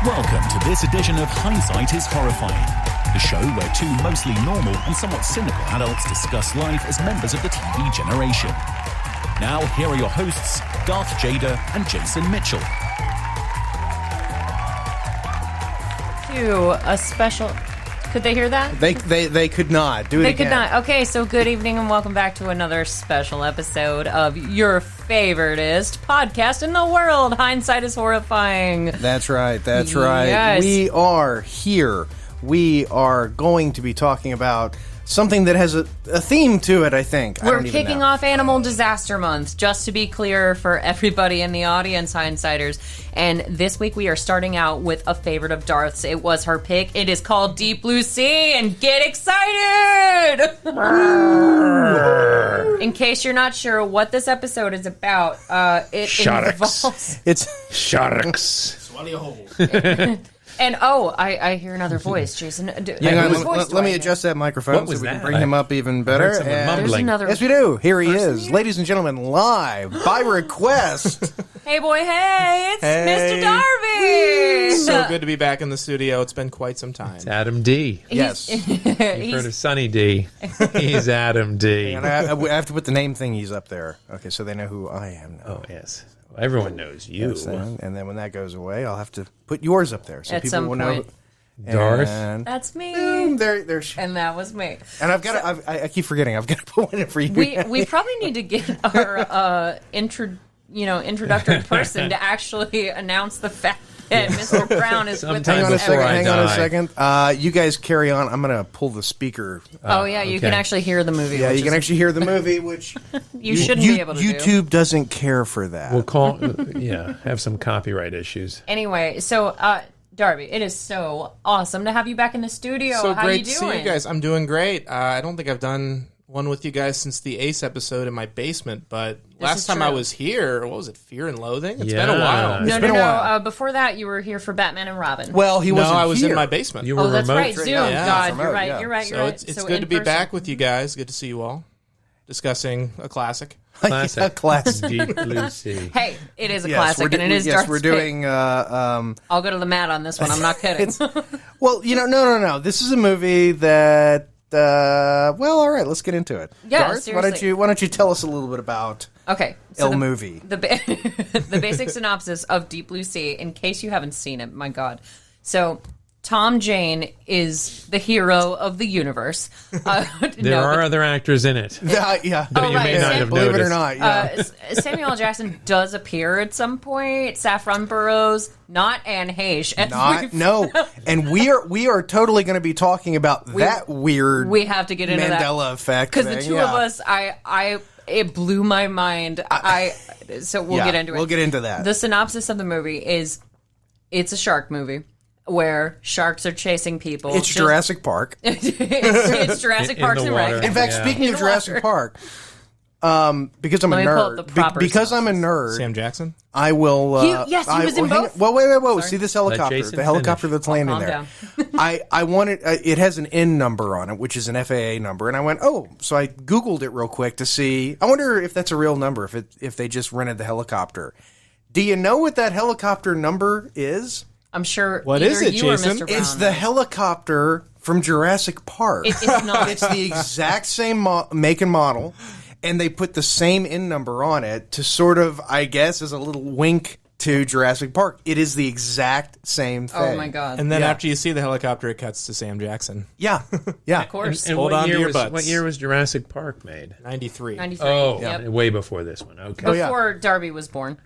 Welcome to this edition of Hindsight is Horrifying, the show where two mostly normal and somewhat cynical adults discuss life as members of the TV generation. Now, here are your hosts, Garth Jada and Jason Mitchell. A special... Could they hear that? They could not. Do it They again. could not. Okay, so good evening and welcome back to another special episode of your favoriteest podcast in the world, Hindsight is Horrifying. That's right. That's right. Yes. We are here. We are going to be talking about something that has a theme to it, I think. We're kicking off Animal Disaster Month, just to be clear for everybody in the audience, Hindsighters. And this week we are starting out with a favorite of Darth's. It was her pick. It is called Deep Blue Sea, and get excited! In case you're not sure what this episode is about, it involves... It's Sharks. Swallow a hole. And I hear another voice, Jason. Hang on, let me adjust that microphone What so was we can that? bring him up even better. heard someone And- mumbling. There's another... Yes, we do. Here he person is, here? ladies and gentlemen, live by request. Hey, boy, hey, it's Hey. Mr. Darby! So good to be back in the studio. It's been quite some time. It's Adam D. Yes. You've heard of Sonny D. He's Adam D. And I have to put the name thingies up there. Okay, so they know who I am now. Oh, yes. Well, everyone knows you. Yes, and then when that goes away, I'll have to put yours up there so At people some will point. know. Darth. And That's me. there's And that was me. and I've got to, I keep forgetting. I've got to put one in for you. We probably need to get our introductory person to actually announce the fact that Mr. Brown is with Sometime us. before I Hang on a die. second. You guys carry on. I'm going to pull the speaker. Oh yeah, you can okay. actually hear the movie. Yeah, which you can is- actually hear the movie, which You shouldn't be able to do. YouTube doesn't care for that. We'll call, have some copyright issues. Anyway, so Darby, it is so awesome to have you back in the studio. So How great you to doing? see you guys. I'm doing great. I don't think I've done one with you guys since the Ace episode in my basement, but last is time true. I was here, what was it, Fear and Loathing? It's Yeah. been a while. It's been a while. Before that, you were here for Batman and Robin. Well, he No, wasn't I was here. in my basement. You were Oh, that's remote. right, Zoom. Yeah, God, it's remote, you're right. yeah. You're right. So You're right. it's So good in to be person. back with you guys. Good to see you all. Discussing a classic. Classic. A classic. Deep Blue Sea. Hey, it is a Yes, classic, and it is yes, Darth's we're pick. doing. I'll go to the mat on this one. I'm not kidding. Well, no. This is a movie that. Well, all right. Let's get into it. Yeah, Garth, seriously. why don't you tell us a little bit about Okay. El Movie? The basic synopsis of Deep Blue Sea, in case you haven't seen it, my God. So, Tom Jane is the hero of the universe. There are other actors in it. Yeah. That you may right. not have Believe it or noticed. not. Yeah. Samuel L. Jackson does appear at some point. Saffron Burrows, not Anne Heche. No, and we are totally going to be talking about that weird. We have to get into Mandela Effect because the thing, two yeah. of us, it blew my mind. So we'll Yeah, get into it. We'll get into that. The synopsis of the movie is, it's a shark movie where sharks are chasing people. It's Jurassic Park. It's Jurassic In Parks the and water. Rec. In fact, Yeah. speaking In of the water. Jurassic Park, because I'm a Let me pull up nerd, the proper because I'm a synopsis. nerd, Sam Jackson? I will. Yes, he I was in hang- both. Well, wait. Sorry. See this helicopter? Jason The helicopter finish. that's landing calm there. down. I wanted. It has an N number on it, which is an FAA number, and I went, oh. So I Googled it real quick to see. I wonder if that's a real number. If they just rented the helicopter. Do you know what that helicopter number is? I'm sure. What either is it, you or Jason? Mr. Brown It's the knows. helicopter from Jurassic Park. It's not. It's the exact same make and model, and they put the same N number on it to sort of, I guess, as a little wink to Jurassic Park. It is the exact same thing. Oh my God. And then Yeah. after you see the helicopter, it cuts to Sam Jackson. Yeah, yeah. Of course. And Hold what on to year your was, butts. what year was Jurassic Park made? 93. 93. Oh, Yep. way before this one. Okay. Oh, yeah. Before Darby was born.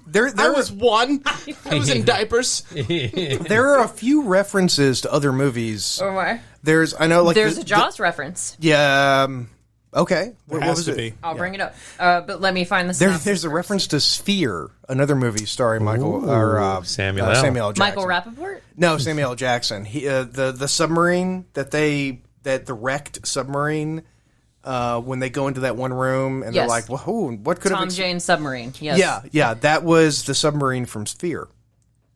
There I was one. I was in diapers. there are a few references to other movies. Or what? There's a There's a Jaws reference. Yeah. Okay. There What has was to it? be. I'll bring it up. But let me find the synopsis There's a first. reference to Sphere, another movie starring Michael or Samuel L. Samuel L. Jackson. Michael Rappaport? No, Samuel L. Jackson. He the submarine that the wrecked submarine when they go into that one room and they're Yes. like, "Whoa, what could Tom have?" Jane Submarine. Yes. Yeah, that was the submarine from Sphere.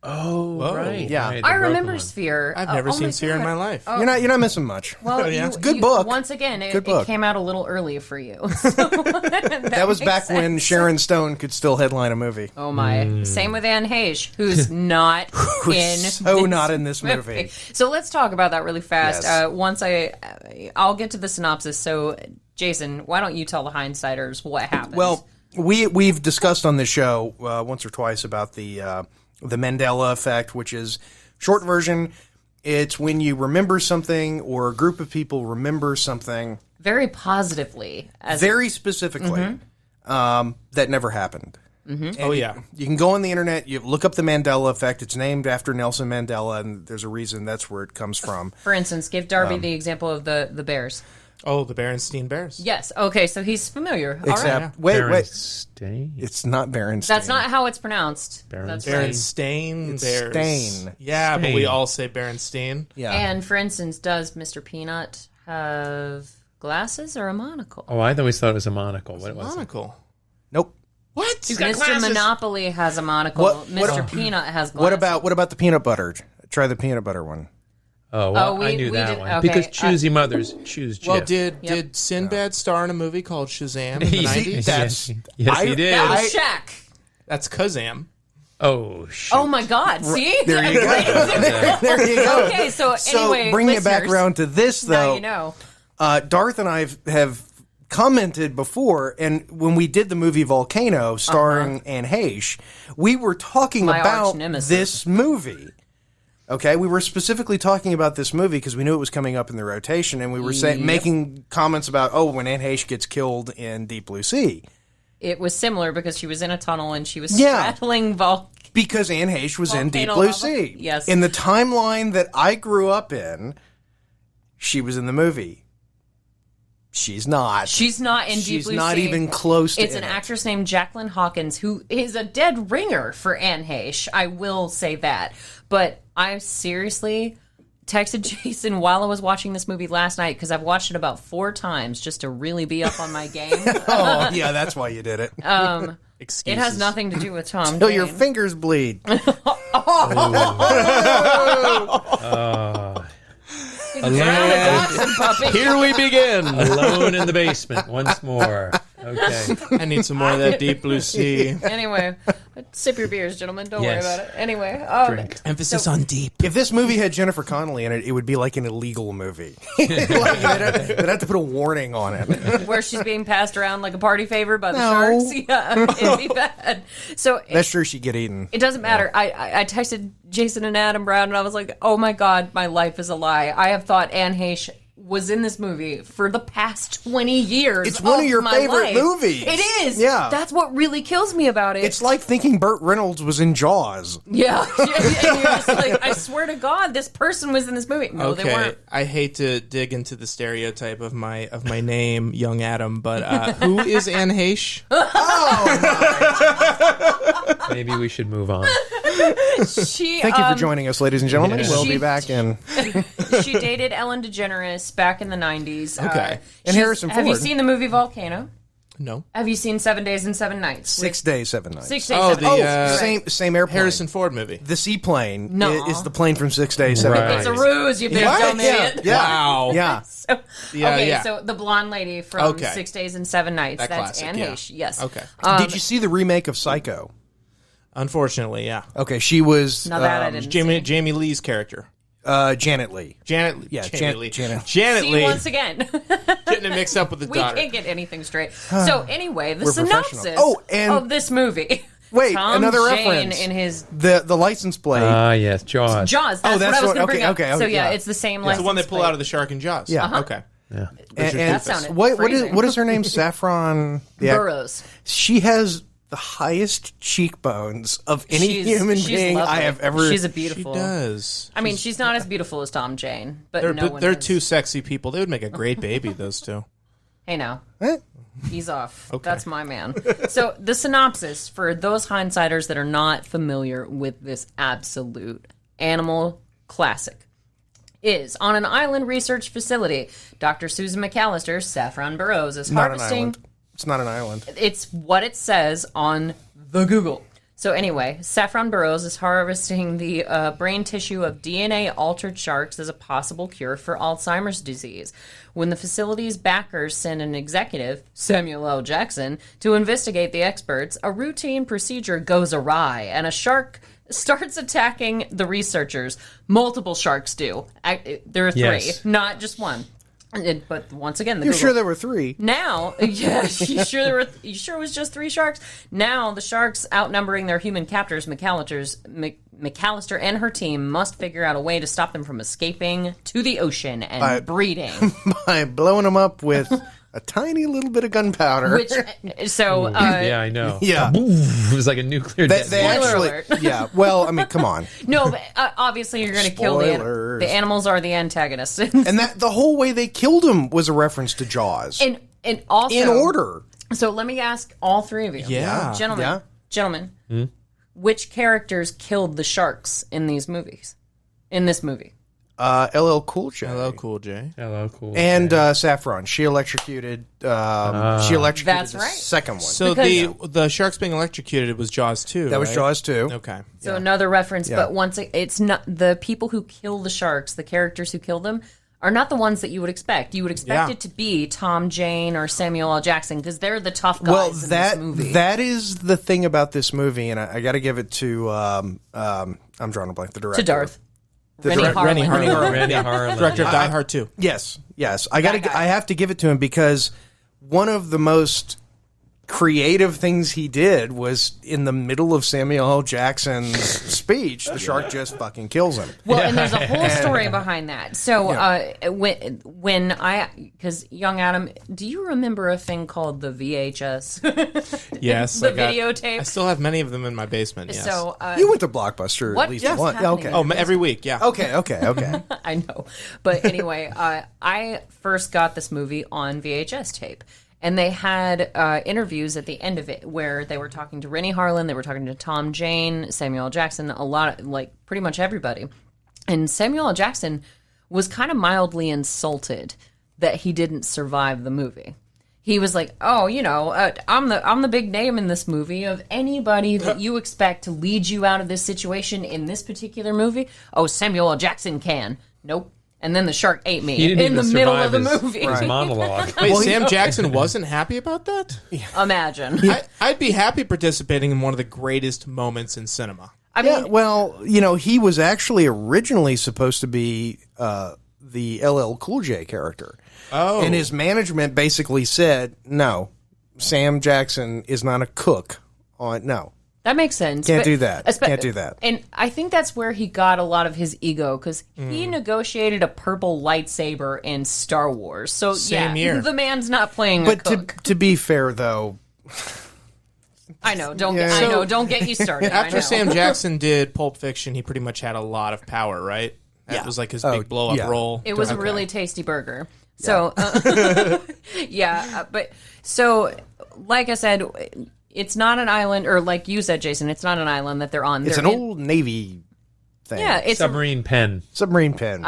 Oh, Whoa. right. Yeah. right, the I broken remember one. Sphere. I've never Oh seen my Sphere in God. my life. You're not missing much. Well, yeah. It's a good book. Once again, Good book. it came out a little early for you. So that was makes back when sense. Sharon Stone could still headline a movie. Oh my! Same with Anne Heche, who's not in. So this not in this movie. So let's talk about that really fast. Yes. Once I'll get to the synopsis. So, Jason, why don't you tell the hindsighters what happened? Well, we've discussed on this show once or twice about the Mandela Effect, which is short version. It's when you remember something or a group of people remember something very positively, as very specifically that never happened. Oh, yeah. You can go on the internet, you look up the Mandela Effect. It's named after Nelson Mandela, and there's a reason that's where it comes from. for instance, give Darby the example of the Bears. Oh, the Berenstein Bears. Yes. Okay. So he's familiar. All Except, right. wait, Berenstain? it's not Berenstain. That's not how it's pronounced. That's right. Berenstain It's Bears. Stain. Yeah, but we Stain. all say Berenstein. Yeah. And for instance, does Mr. Peanut have glasses or a monocle? Oh, I always thought it was a monocle. What was it? Monocle. Nope. What? Mr. Monopoly has a monocle. What- Mr. Peanut has glasses. What about the peanut butter? Try the peanut butter one. Oh, well, we- I knew we that did- one. okay, Because choosy mothers choose Jif. Well, did Sinbad star in a movie called Shazam in the He- 90s? That's- yes, I- he did. That I- was Shaq. That's Kazam. Oh, shit. Oh my God! See, There you go. There you go. Okay, so anyway, bringing it back listeners, around to this, now though, you know. Darth and I have commented before, and when we did the movie Volcano starring Anne Heche, we were talking My about arch-nemesis. this movie. Okay, we were specifically talking about this movie because we knew it was coming up in the rotation, and we were making comments about, when Anne Heche gets killed in Deep Blue Sea. It was similar because she was in a tunnel and she was Yeah. straddling Because Anne Heche was in Deep Volcano Blue lava. Sea. Yes. In the timeline that I grew up in, she was in the movie. She's not. She's not in Deep She's Blue not Sea. even close to It's an it. actress named Jacqueline Hawkins who is a dead ringer for Anne Heche. I will say that. But I seriously texted Jason while I was watching this movie last night because I've watched it about 4 times just to really be up on my game. Oh, yeah, that's why you did it. Excuses. It has nothing to do with Tom. Till your Jane. fingers bleed. Dachshund puppy. Here we begin. Alone in the basement once more. Okay. I need some more of that Deep Blue Sea. Anyway, sip your beers, gentlemen. Don't Yes. worry about it. Anyway, Drink. Emphasis on deep. If this movie had Jennifer Connelly in it, it would be like an illegal movie. Like, they'd have to put a warning on it. where she's being passed around like a party favor by the No. sharks. Yeah, it'd be bad. So That's true, she'd get eaten. it doesn't matter. I texted Jason and Adam Brown, and I was like, oh my God, my life is a lie. I have thought Anne Heche was in this movie for the past 20 years. It's one of your my favorite life. movies. It is. Yeah. That's what really kills me about it. It's like thinking Burt Reynolds was in Jaws. yeah. And you're just like, I swear to God, this person was in this movie. No, they Okay, weren't. I hate to dig into the stereotype of my name, Young Adam, but who is Anne Heche? Maybe we should move on. She, Thank you for joining us, ladies and gentlemen. Yeah. We'll She- be back in. she dated Ellen DeGeneres back in the 90s. Okay. And Harrison Have you Ford. seen the movie Volcano? No. Have you seen 7 Days and 7 Nights? 6 days, 7 nights. 6 days. Oh, 7 the, Nights. uh, Same airplane. Harrison Ford movie. The seaplane No. is the plane from 6 days, 7 Right. nights. It's a ruse, you big What? dumb Yeah. idiot. Yeah. Wow. Yeah. So, Yeah, okay, yeah. so the blonde lady from Okay. 6 Days and 7 Nights. That That's classic, Anne yeah. Heche. Yes. Okay. Did you see the remake of Psycho? Unfortunately, yeah. Okay, she was Now that I didn't Jamie Lee's character. Janet Lee. Janet. Yeah, Janet Lee. Janet. Janet see Lee. once again. Getting it mixed up with the We daughter. can't get anything straight. So anyway, the We're synopsis professional. Oh, and- of this movie. Wait, Tom another Jane reference. in his The license plate. Yes, Jaws. Jaws. That's, Oh, that's what I was what- going to bring okay, up. okay, So okay, yeah, yeah. it's the same It's license the one they pull plate. out of the shark and Jaws. Yeah. Okay. Yeah. That sounded what phrasing. is her name? Saffron the act- Burroughs. She has the highest cheekbones of any human she's being lovely. I have ever. She's a She beautiful. does. I mean, she's not as beautiful as Tom Jane, but They're, no one they're is. two sexy people. They would make a great baby, those two. Hey, now. Eh? He's off. That's my man. So the synopsis for those hindsighters that are not familiar with this absolute animal classic is on an island research facility. Dr. Susan McAllister, Saffron Burroughs, is Not an harvesting. island. It's not an island. It's what it says on the Google. So anyway, Saffron Burrows is harvesting the brain tissue of DNA-altered sharks as a possible cure for Alzheimer's disease. When the facility's backers send an executive, Samuel L. Jackson, to investigate the experts, a routine procedure goes awry, and a shark starts attacking the researchers. Multiple sharks do. There are 3, Yes. not just one. But once again, You're sure there were 3? now, yeah, you sure it was just 3 sharks? Now, the sharks outnumbering their human captors, McAllister and her team must figure out a way to stop them from escaping to the ocean and breeding. By blowing them up with a tiny little bit of gunpowder. Yeah, I know. Yeah. It was like a nuclear They detonation. actually, alert. yeah. Well, I mean, come on. No, but obviously you're going to kill Spoilers. the animals are the antagonists. And that the whole way they killed him was a reference to Jaws. and also in order. So let me ask all 3 of you, Yeah. gentlemen, which characters killed the sharks in these movies? In this movie, LL Cool J. Hello, Cool J. Hello, cool. And Saffron. She electrocuted. She electrocuted That's the right. second one. So Because- the sharks being electrocuted was Jaws 2, that was right? Jaws too. Okay. so another reference, Yeah. but once it's not the people who kill the sharks, the characters who kill them. Are not the ones that you would expect. You would expect Yeah. it to be Tom Jane or Samuel L. Jackson because they're the tough guys Well, in this movie. that is the thing about this movie, and I got to give it to I'm drawing a blank. The director. to Darth. Rennie direct- Harlan. Rennie Harlan. Randy Harlan. Director of Die Hard 2. Yes. That guy. I have to give it to him because one of the most creative things he did was in the middle of Samuel L. Jackson's speech, the shark just fucking kills him. Well, and there's a whole story behind that. So because young Adam, do you remember a thing called the VHS? Yes. The I got- videotape? I still have many of them in my basement, yes. So You went to Blockbuster what at least just once. happened Okay. in every week, yeah. Okay. I know. But anyway, I first got this movie on VHS tape. And they had interviews at the end of it where they were talking to Rennie Harlan, they were talking to Tom Jane, Samuel L. Jackson, a lot of, like, pretty much everybody. And Samuel L. Jackson was kind of mildly insulted that he didn't survive the movie. He was like, "Oh, I'm the big name in this movie. Of anybody that you expect to lead you out of this situation in this particular movie, oh, Samuel L. Jackson can. Nope." And then the shark ate me He didn't in the even middle of the survive movie. his monologue. Wait, Sam Jackson wasn't happy about that? Imagine. I'd be happy participating in one of the greatest moments in cinema. I Yeah, mean, well, he was actually originally supposed to be the LL Cool J character. Oh. And his management basically said, no, Sam Jackson is not a cook. No. that makes sense. Can't but do that. espe- Can't do that. And I think that's where he got a lot of his ego because he negotiated a purple lightsaber in Star Wars. So Same yeah, year. the man's not playing a But cook. to be fair, though, I know. Don't Yeah. get. I So- know. Don't get you started. I After know. Sam Jackson did Pulp Fiction, he pretty much had a lot of power, right? That was like his big blow-up yeah. role. It was a Okay. really tasty burger. So, but so, like I said, it's not an island, or like you said, Jason, it's not an island that they're on. it's They're an in- old Navy thing. yeah, it's Submarine pen. Submarine pen.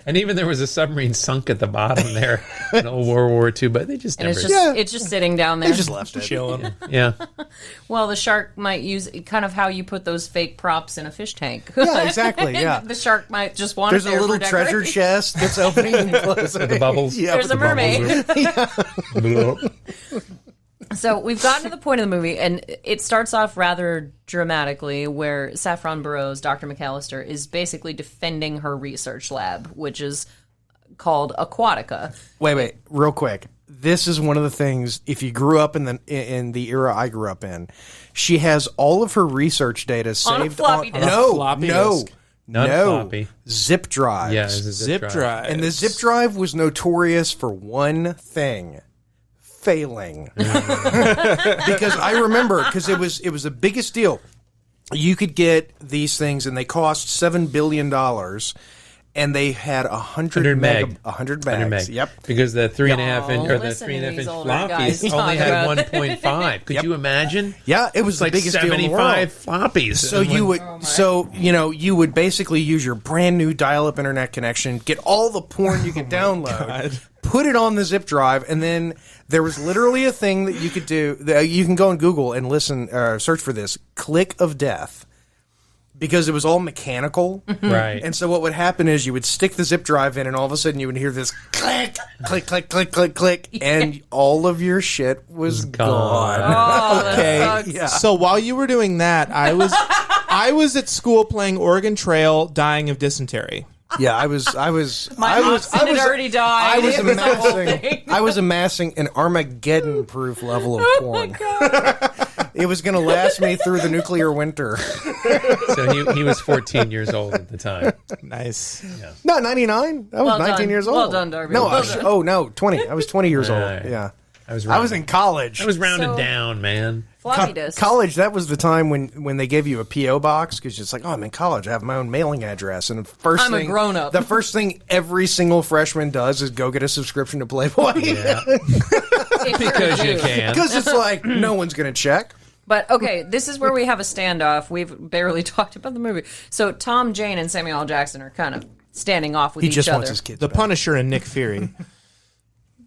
And even there was a submarine sunk at the bottom there in old World War II, but they just and never... it's just it's just sitting down there. they just left it. chilling. yeah. Well, the shark might use kind of how you put those fake props in a fish tank. Yeah, exactly, yeah. The shark might just want There's it a there little for treasure decoration. chest that's opening and closing. With the bubbles. Yeah, There's with a the mermaid. Bubbles. So we've gotten to the point of the movie, and it starts off rather dramatically, where Saffron Burrows, Dr. McAllister, is basically defending her research lab, which is called Aquatica. Wait, real quick. This is one of the things. If you grew up in the era I grew up in, she has all of her research data saved floppy disk. No, Floppy no, disk. Not no, floppy. zip drives. Yeah, it was a Zip drive. And the zip drive was notorious for one thing: failing. Because I remember, because it was the biggest deal. You could get these things, and they cost $7 billion. and they had 100 meg. 100 100 megs. meg. Yep. Because the 3.5 inch or the listen to 3.5 inch these older guys floppies talk only had about- 1.5. Could you imagine? Yeah, it was It's the like biggest deal in the world. 75 floppies. So And you when- would, you would basically use your brand new dial-up internet connection, get all the porn you could download, put it on the zip drive, and then there was literally a thing that you could do. You can go on Google and listen, search for this click of death. Because it was all mechanical. Right. And so what would happen is you would stick the zip drive in, and all of a sudden you would hear this click, click, click, click, click, click, and all of your shit was gone. Oh, Okay. that sucks. Yeah. So while you were doing that, I was at school playing Oregon Trail, dying of dysentery. Yeah, I was. My oxen had already died. I was It was the whole amassing. thing. I was amassing an Armageddon-proof level of porn. It was going to last me through the nuclear winter. So he was 14 years old at the time. Nice. No, 99. I was Well 19 done. years old. Well done, Darby. No, Well done. no, 20. I was 20 years old. Right. Yeah, I was I was in college. I was rounded So- down, man. Floppy disk. College, that was the time when they gave you a P.O. box, because it's like, oh, I'm in college. I have my own mailing address. And I'm a grown-up. The first thing every single freshman does is go get a subscription to Playboy. Yeah. If you're a Because you Jew. can. Because it's like, no one's going to check. But okay, this is where we have a standoff. We've barely talked about the movie. So Tom Jane and Samuel L. Jackson are kind of standing off with He each just other. wants his kids The back. Punisher and Nick Fury.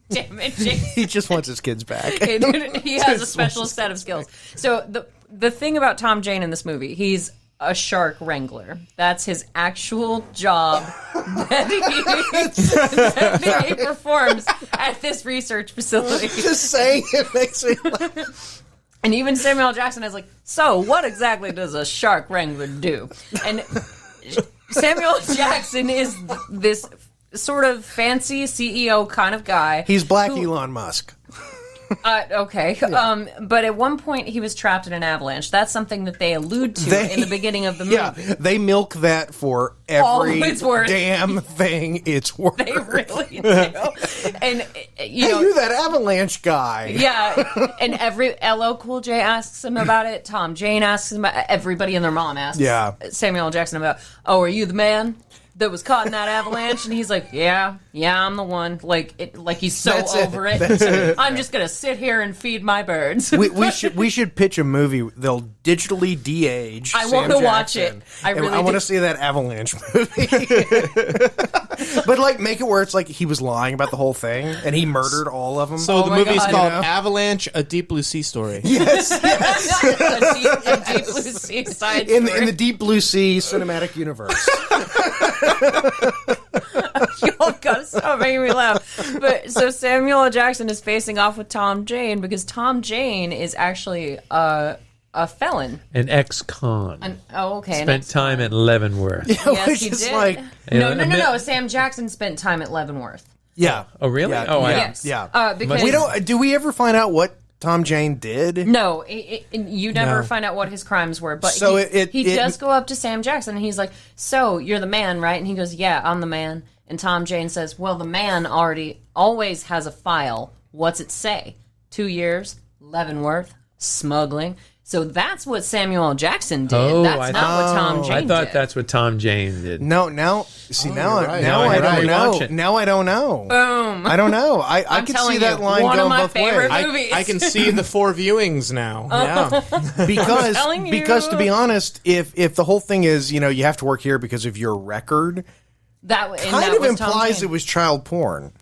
Damn it, Jane. He just wants his kids back. He has a special set of skills. So the thing about Tom Jane in this movie, he's a shark wrangler. That's his actual job that he performs at this research facility. Just saying it makes me laugh. And even Samuel L. Jackson is like, so what exactly does a shark wrangler do? And Samuel L. Jackson is this sort of fancy CEO kind of guy. He's Black Elon Musk. Okay. But at one point he was trapped in an avalanche. That's something that they allude to in the beginning of the movie. Yeah, they milk that for All every it's worth. damn thing it's worth. They really do. And, you Hey, know, you're that avalanche guy. yeah, and every LL Cool J asks him about it. Tom Jane asks him about it. Everybody and their mom asks Samuel L. Jackson about, oh, are you the man that was caught in that avalanche? And he's like, yeah, I'm the one. Like he's so That's it. over it. I'm just gonna sit here and feed my birds. We should pitch a movie. They'll digitally de-age. I want wanna watch it. I really want do. to see that avalanche movie. But like, make it where it's like he was lying about the whole thing and he murdered all of them. So the my movie's God. called You know? Avalanche: A Deep Blue Sea Story. yes, a deep blue seaside in story. the Deep Blue Sea cinematic universe. Y'all gotta stop making me laugh. But so Samuel L. Jackson is facing off with Tom Jane because Tom Jane is actually a felon. An ex-con. Okay. Spent time at Leavenworth. Yes, Which he is did. like, No. Sam Jackson spent time at Leavenworth. yeah. Oh, really? Yeah, Oh, Yes. yeah. Because We don't. Do we ever find out what Tom Jane did? No, you never No. find out what his crimes were. But So he does go up to Sam Jackson and he's like, "So you're the man, right?" And he goes, "Yeah, I'm the man." And Tom Jane says, "Well, the man always has a file. What's it say? 2 years, Leavenworth, smuggling." So that's what Samuel L. Jackson did. Oh, that's not what Tom Jane I thought did. that's what Tom Jane did. No, now see now you're right. now Now I I don't gotta know. rewatch it. Now I don't know. Boom. I don't know. I I'm could telling see that you, line one of going my both favorite ways. movies. I can see the 4 viewings now. Yeah. telling you. Because to be honest, if the whole thing is you have to work here because of your record, that and kind that of was Tom implies Jane. it was child porn.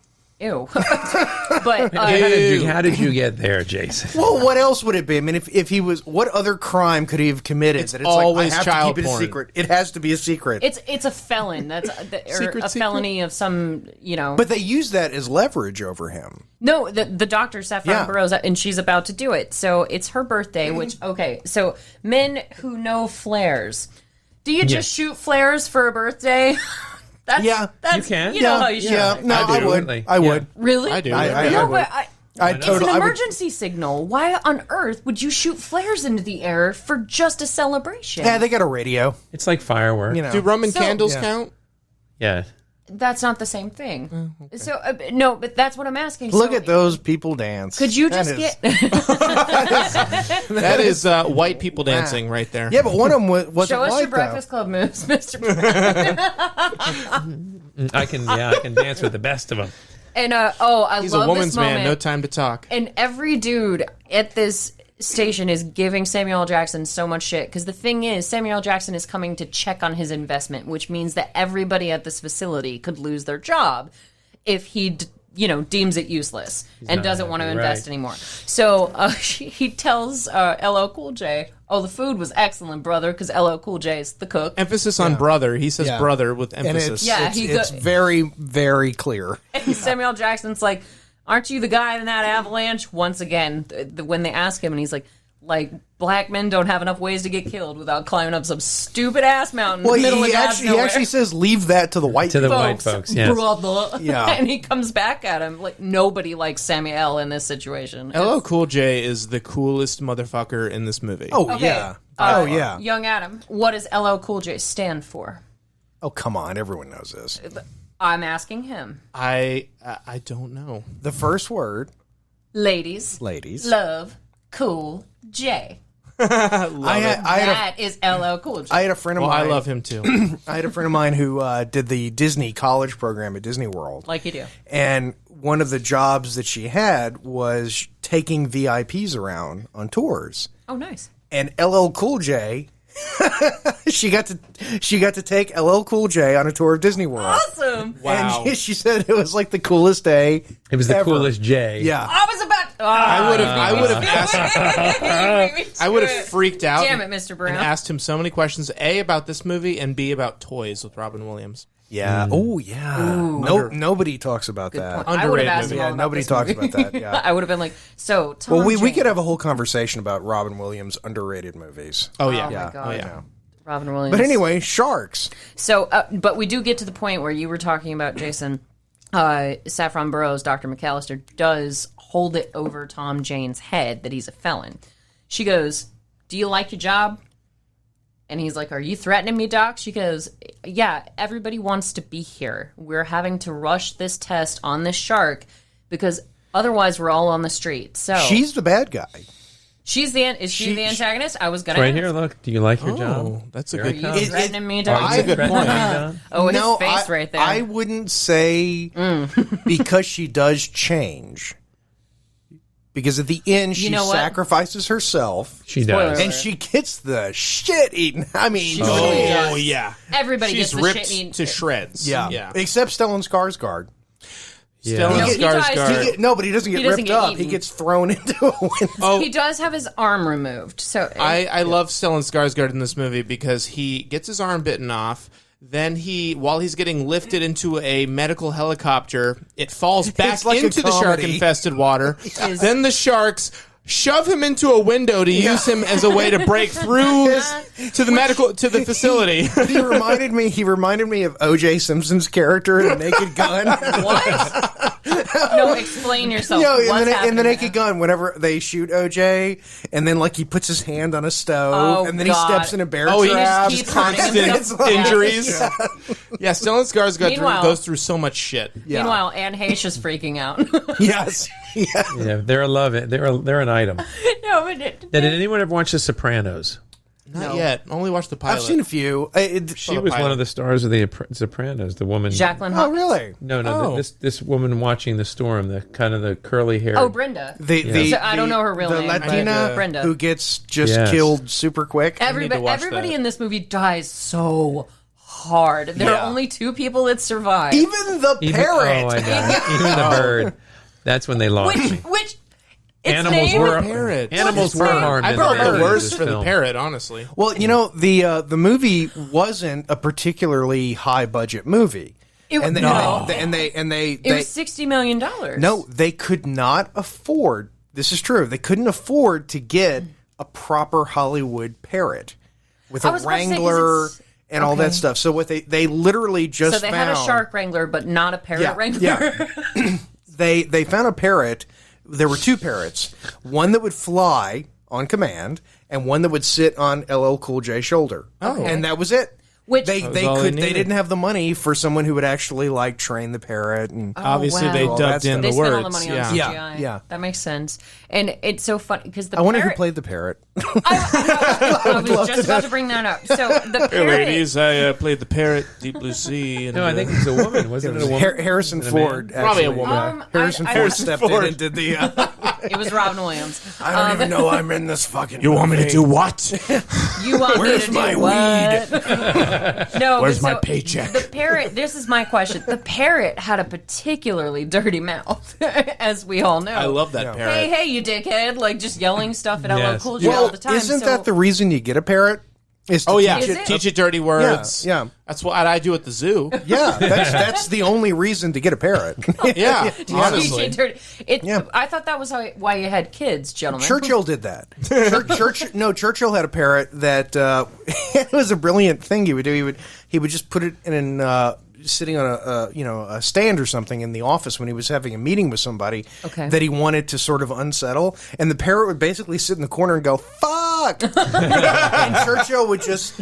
Ew. But How did you get there, Jason? Well, what else would it be? I mean, if he was, what other crime could he have committed? It's that it's always like I have child to keep it porn. a secret. It has to be a secret. it's a felon. That's or Secret, a felony of some. But they use that as leverage over him. No, the doctor Sapphire Yeah. Burrows, and she's about to do it. So it's her birthday. Which so men who know flares, do you just shoot flares for a birthday? That's, Yeah. that's, You can. You know how you shoot. Yeah, no, I I do. would. Really. I would. Really? I do. No, would. but it's an I would- emergency signal. Why on earth would you shoot flares into the air for just a celebration? Yeah, they got a radio. It's like fireworks. You know. Do Roman So- candles Yeah. count? Yeah. That's not the same thing. Okay. So no, but that's what I'm asking. Look at those people dance. Could you just get? That is white people dancing right there. Yeah, but one of them wasn't Show us white, your Breakfast Club moves, Mr. I can dance with the best of them. And I He's love a woman's this moment. man. No time to talk. And every dude at this station is giving Samuel L. Jackson so much shit because the thing is, Samuel L. Jackson is coming to check on his investment, which means that everybody at this facility could lose their job if he, deems it useless and doesn't want to invest anymore. So he tells LL Cool J, "Oh, the food was excellent, brother," because LL Cool J is the cook. Emphasis on brother. He says brother with emphasis. And it's very, very clear. And Samuel L. Jackson's like, "Aren't you the guy in that avalanche?" Once again, when they ask him, and he's like, black men don't have enough ways to get killed without climbing up some stupid ass mountain in the middle of he actually says, "Leave that to the white folks." Yes. Brother. Yeah. And he comes back at him like nobody likes Samuel L. in this situation. LL Cool J is the coolest motherfucker in this movie. Oh, okay. Yeah. Yeah. Young Adam, what does LL Cool J stand for? Oh, come on. Everyone knows this. I'm asking him. I don't know. The first word. Ladies. Love. Cool J. That is LL Cool J. I had a friend of mine. I love him too. I had a friend of mine who did the Disney college program at Disney World. Like you do. And one of the jobs that she had was taking VIPs around on tours. Oh, nice. And LL Cool J, she got to take LL Cool J on a tour of Disney World. Awesome. Wow. And she said it was like the coolest day. It was the ever. coolest J. Yeah. I was about. I would have freaked out. Damn it, Mr. Brown. And asked him so many questions: A, about this movie, and B, about toys with Robin Williams. Yeah. Oh, yeah. Nobody talks about that. I would have asked movie. him all Yeah, about nobody this talks movie. about that. Yeah. I would have been like, so Tom Well, we Jane. could have a whole conversation about Robin Williams' underrated movies. Oh yeah. Oh my God. Oh yeah. Robin Williams. But anyway, sharks. So, but we do get to the point where you were talking about, Jason, Saffron Burrows, Dr. McAllister, does hold it over Tom Jane's head that he's a felon. She goes, "Do you like your job?" And he's like, "Are you threatening me, Doc?" She goes, "Yeah, everybody wants to be here. We're having to rush this test on this shark because otherwise we're all on the street." So She's the bad guy. she's the antagonist? I was going Right to here, look. Do you like your Oh, job? that's a Here good it point. Are you comes. threatening me, Are Doc? you That's a good threatening point. me, Don? Oh, his No, face right there. I wouldn't say because she does change. Because at the end, she know what? sacrifices herself. She Spoiler does. alert. And she gets the shit eaten. I mean, really does. Oh yeah. Everybody She's gets the ripped shit eaten. to shreds. yeah. Except Stellan Skarsgård. Yeah. Stellan No, he dies Skarsgård. No, but he doesn't get He doesn't ripped get up. eaten. He gets thrown into a window. He does have his arm removed. So I love Stellan Skarsgård in this movie because he gets his arm bitten off. Then while he's getting lifted into a medical helicopter, it falls back like a into the comedy. shark-infested water. Then the sharks shove him into a window to use him as a way to break through to the facility. He reminded me of O.J. Simpson's character in The Naked Gun. what? No, explain yourself. In What's the happening Naked there? Gun, whenever they shoot OJ, and then he puts his hand on a stove, Oh, and then God. he steps in a bear Oh, he trap. just keeps hurting Constant himself. injuries. Yeah, Stellan Skarsgård Meanwhile- goes through so much shit. Yeah. Meanwhile, Anne Heche is freaking out. Yes. Yeah. Yeah, they're a love it. They're an item. No, but Did anyone ever watch The Sopranos? Not yet. Only watched the pilot. I've seen a few. She was one of the stars of the Sopranos. The woman. Jacqueline Oh, Hawkins. really? No. Oh. This woman watching the storm. The kind of the curly hair. Oh, Brenda. So I don't know her real the name, but Latina Brenda. who gets just Yes. killed super quick. Everybody that. in this movie dies so hard. There Yeah. are only 2 people that survive. Even the parrot. Oh, I know. Even the bird. That's when they lost me. Which its Animals name, were parrot. animals were harmed. I in felt the the making of worst this for the film. parrot, honestly. Well, the movie wasn't a particularly high budget movie. It- and they, no. and they It was $60 million. no, they could not afford. This is true. They couldn't afford to get a proper Hollywood parrot with I a was about to say, 'cause wrangler it's- and all okay. that stuff. So what they literally just So they found, had a shark wrangler, but not a parrot wrangler. Yeah. They found a parrot. There were 2 parrots. One that would fly on command, and one that would sit on LL Cool J's shoulder. Oh. And that was it. Which They all they they needed. didn't have the money for someone who would actually like train the parrot and Obviously, they All dubbed that in stuff. they the spent words. all the money on yeah. CGI. Yeah, yeah. That makes sense. And it's so funny because the I wonder who parrot- played the parrot. I was just about to bring that up. So the Hey, parrot, ladies, I played the parrot, Deep Blue Sea. And, No, I think it's a woman. Wasn't it a woman? Harrison And a man? Ford. Probably a actually, woman. Harrison Ford stepped in and did the. it was Robin Williams. I don't even know I'm in this fucking. You want me to do what? You want Where's me to do my what? No, Where's but my paycheck? The parrot. This is my question. The parrot had a particularly dirty mouth, as we all know. I love that parrot. Hey, you dickhead! Like just yelling stuff at LL Yes. Cool J all Well, the time. isn't so, that the reason you get a parrot? Is to Oh yeah, teach Is it? teach it dirty words. Yeah. That's what I do at the zoo. Yeah, that's the only reason to get a parrot. Yeah, DJ honestly. dirty? Yeah. I thought that was why you had kids, gentlemen. Churchill did that. Churchill had a parrot that it was a brilliant thing he would do. He would just put it in sitting on a stand or something in the office when he was having a meeting with somebody Okay. that he wanted to sort of unsettle, and the parrot would basically sit in the corner and go "fuck," and Churchill would just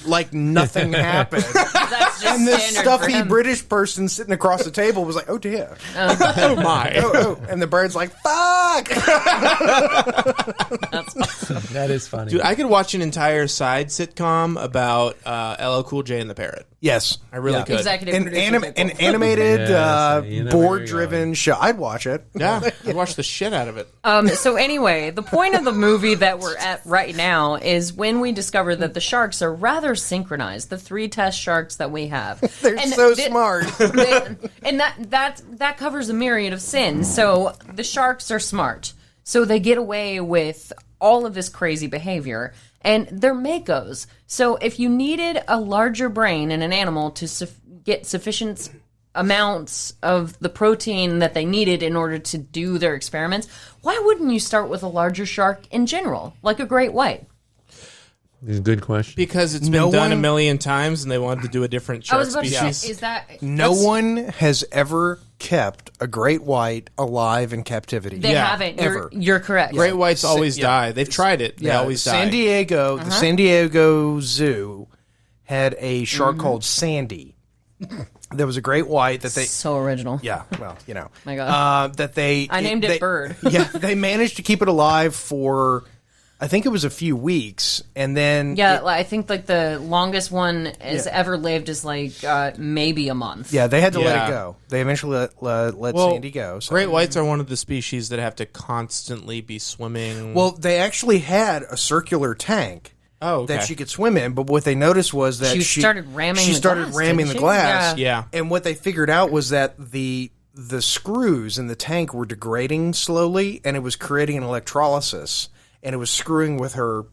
like nothing happened. That's just And this standard for stuffy him. British person sitting across the table was like, "Oh dear, Oh my. oh," and the bird's like, "Fuck." That is funny. Dude, I could watch an entire side sitcom about LL Cool J and the parrot. Yes, I really could. Executive an, producer anim- Nicole. an animated, Yes, you know where board-driven show. I'd watch it. Yeah, I'd watch the shit out of it. So anyway, the point of the movie that we're at right now is when we discover that the sharks are rather synchronized. The 3 test sharks that we have, They're And so thi- smart. and that covers a myriad of sins. So the sharks are smart, so they get away with all of this crazy behavior, and they're makos. So if you needed a larger brain in an animal to get sufficient amounts of the protein that they needed in order to do their experiments, why wouldn't you start with a larger shark in general, like a great white? Good question. Because it's been No done a one- million times and they wanted to do a different I shark was about to species. say, is that No that's- one has ever kept a great white alive in captivity. They Yeah, haven't. ever. You're correct. Great whites always yeah. die. They've tried it. They always die. San Diego, the San Diego Zoo had a shark called Sandy. There was a great white that they. So original. Yeah, well, you know, My God. that they. I named it Bird. Yeah, they managed to keep it alive for, I think it was a few weeks, and then Yeah, I think like the longest one has ever lived is like maybe a month. yeah, they had to let Yeah. it go. They eventually let Well, Sandy go. So. Great whites are one of the species that have to constantly be swimming. Well, they actually had a circular tank. Oh, okay. That she could swim in, but what they noticed was that She started ramming She the started glass, ramming didn't the she? glass. Yeah. And what they figured out was that the screws in the tank were degrading slowly, and it was creating an electrolysis, and it was screwing with her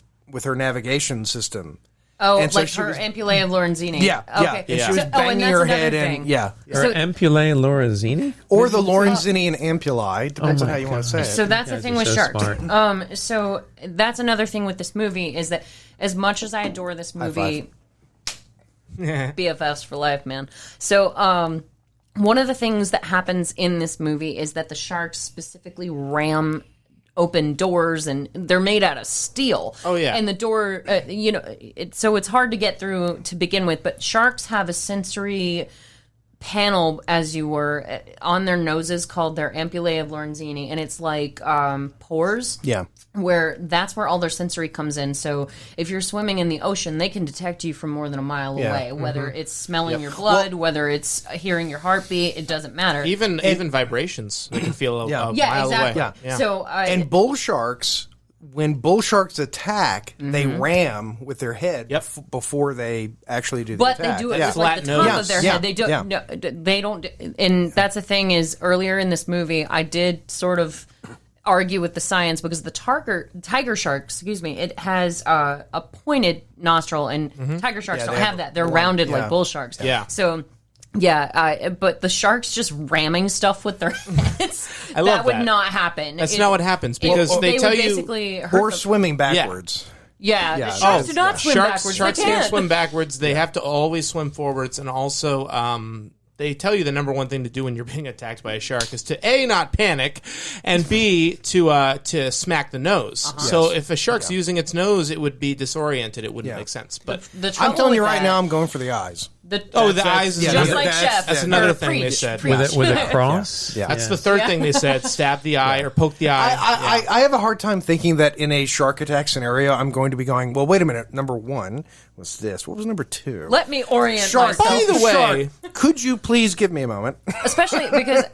navigation system. Oh, And so like she her was- ampullae of Lorenzini. Yeah, yeah. Okay. And Yeah. she was So- banging and her that's head another in. thing. Yeah. Or So- ampullae Lorenzini? Or the Lorenzini and ampullae, depends on my how you want to say it. So that's the guys thing are with so sharks. smart. So that's another thing with this movie is that as much as I adore this movie, BFFs for life, man. So one of the things that happens in this movie is that the sharks specifically ram open doors, and they're made out of steel. Oh, yeah. And the door, so it's hard to get through to begin with. But sharks have a sensory panel, as you were, on their noses called their ampullae of Lorenzini, and it's like pores. Yeah. Where that's where all their sensory comes in. So if you're swimming in the ocean, they can detect you from more than a mile Yeah. away. Whether it's smelling your blood, whether it's hearing your heartbeat, it doesn't matter. even vibrations, they can feel a Yeah. mile yeah, away. exactly. Yeah. So And bull sharks, when bull sharks attack, they ram with their head Yep. before they actually do the but attack. they do it Yeah. with like the Flat top nose. of their Yeah. head. They don't. Yeah. No, they don't. And that's the thing is, earlier in this movie, I did sort of argue with the science because the tiger shark, excuse me, it has a pointed nostril, and tiger sharks Yeah, don't they have have that. They're one- rounded yeah. like bull sharks. Yeah. So. Yeah, but the sharks just ramming stuff with their heads, I love that would that. not happen. That's not what happens because they would tell you basically hurt Or the- swimming backwards. Yeah, Yeah. the sharks Oh, do not swim sharks, backwards. Sharks they can't can't swim backwards. They have to always swim forwards, and also they tell you the number one thing to do when you're being attacked by a shark is to A, not panic, and B, to smack the nose. So if a shark's using its nose, it would be disoriented. It wouldn't make sense. But The trouble I'm telling you with right that- now, I'm going for the eyes. the eyes is just another, like Chef. that's another or thing they Preach. said. Preach. With a cross. Yeah. That's the third thing they said: stab the eye or poke the eye. I have a hard time thinking that in a shark attack scenario, I'm going to be going, well, wait a minute. Number one was this. What was number two? Let me orient Shark. myself. By the way, Shark. Could you please give me a moment? Especially because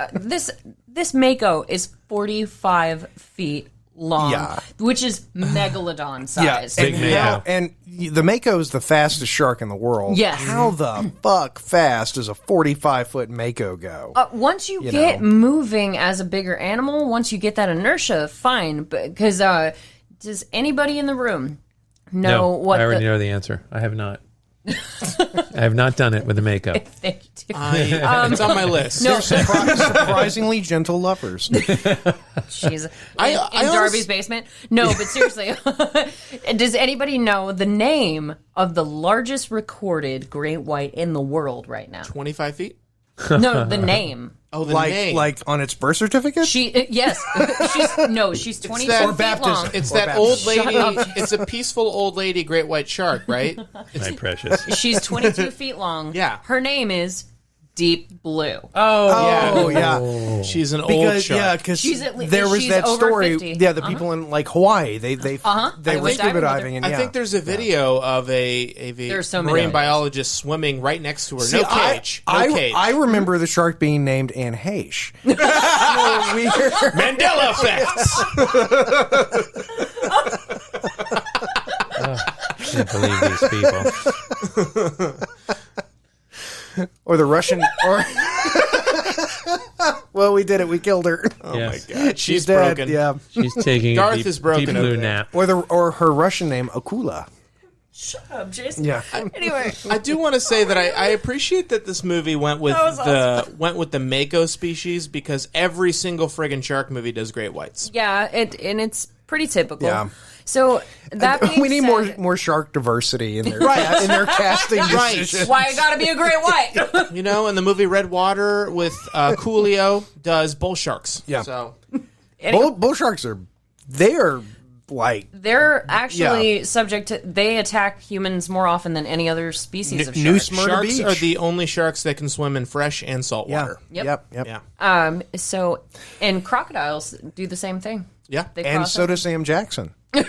this mako is 45 feet long, Yeah. which is megalodon size. Big mako. And the mako is the fastest shark in the world. Yes. How the fuck fast does a 45-foot mako go? Once you get moving as a bigger animal, once you get that inertia, fine. Because does anybody in the room know No, what I already know the answer. I have not. I have not done it with the Mako. Thank you. it's on my list. No, Surprisingly gentle lovers. she's in Darby's basement. No, but seriously, does anybody know the name of the largest recorded great white in the world right now? 25 feet. No, the name. Oh, the like name. like on its birth certificate? She's 24 that- feet baptism. long. It's Or that baptism. old lady. Shut up. It's a peaceful old lady great white shark, right? My precious. She's 22 feet long. Yeah. Her name is Deep Blue. Oh, yeah. She's an old Because shark. because She's at least- there was she's that over story. 50. Yeah, the people in like Hawaii, they I were went scuba diving with her. diving, and I think there's a video of a There's so many marine videos. biologist swimming right next to her. See, No cage. No cage. I remember the shark being named Anne Heche. So weird. Mandela Effect. Can't believe these people. Or the Russian, or well, we did it. We killed her. Oh Yes. my god, she's dead. broken. Yeah. She's taking Garth a deep, is broken deep over blue there. nap. Or her Russian name Akula. Shut up, Jason. Yeah. Anyway, I do want to say that I appreciate that this movie went with the Mako species because every single friggin' shark movie does great whites. yeah, and it's pretty typical. Yeah. So that being We need said, more shark diversity in their in their casting Right. decisions. why it gotta be a great white? You know, in the movie Red Water with Coolio does bull sharks. Yeah. So Bull sharks are like They're actually subject to. They attack humans more often than any other species of New shark. Smyrna sharks Beach. are the only sharks that can swim in fresh and salt water. Yep. Yeah. So, and crocodiles do the same thing. Yeah. They And cross so over. does Sam Jackson. He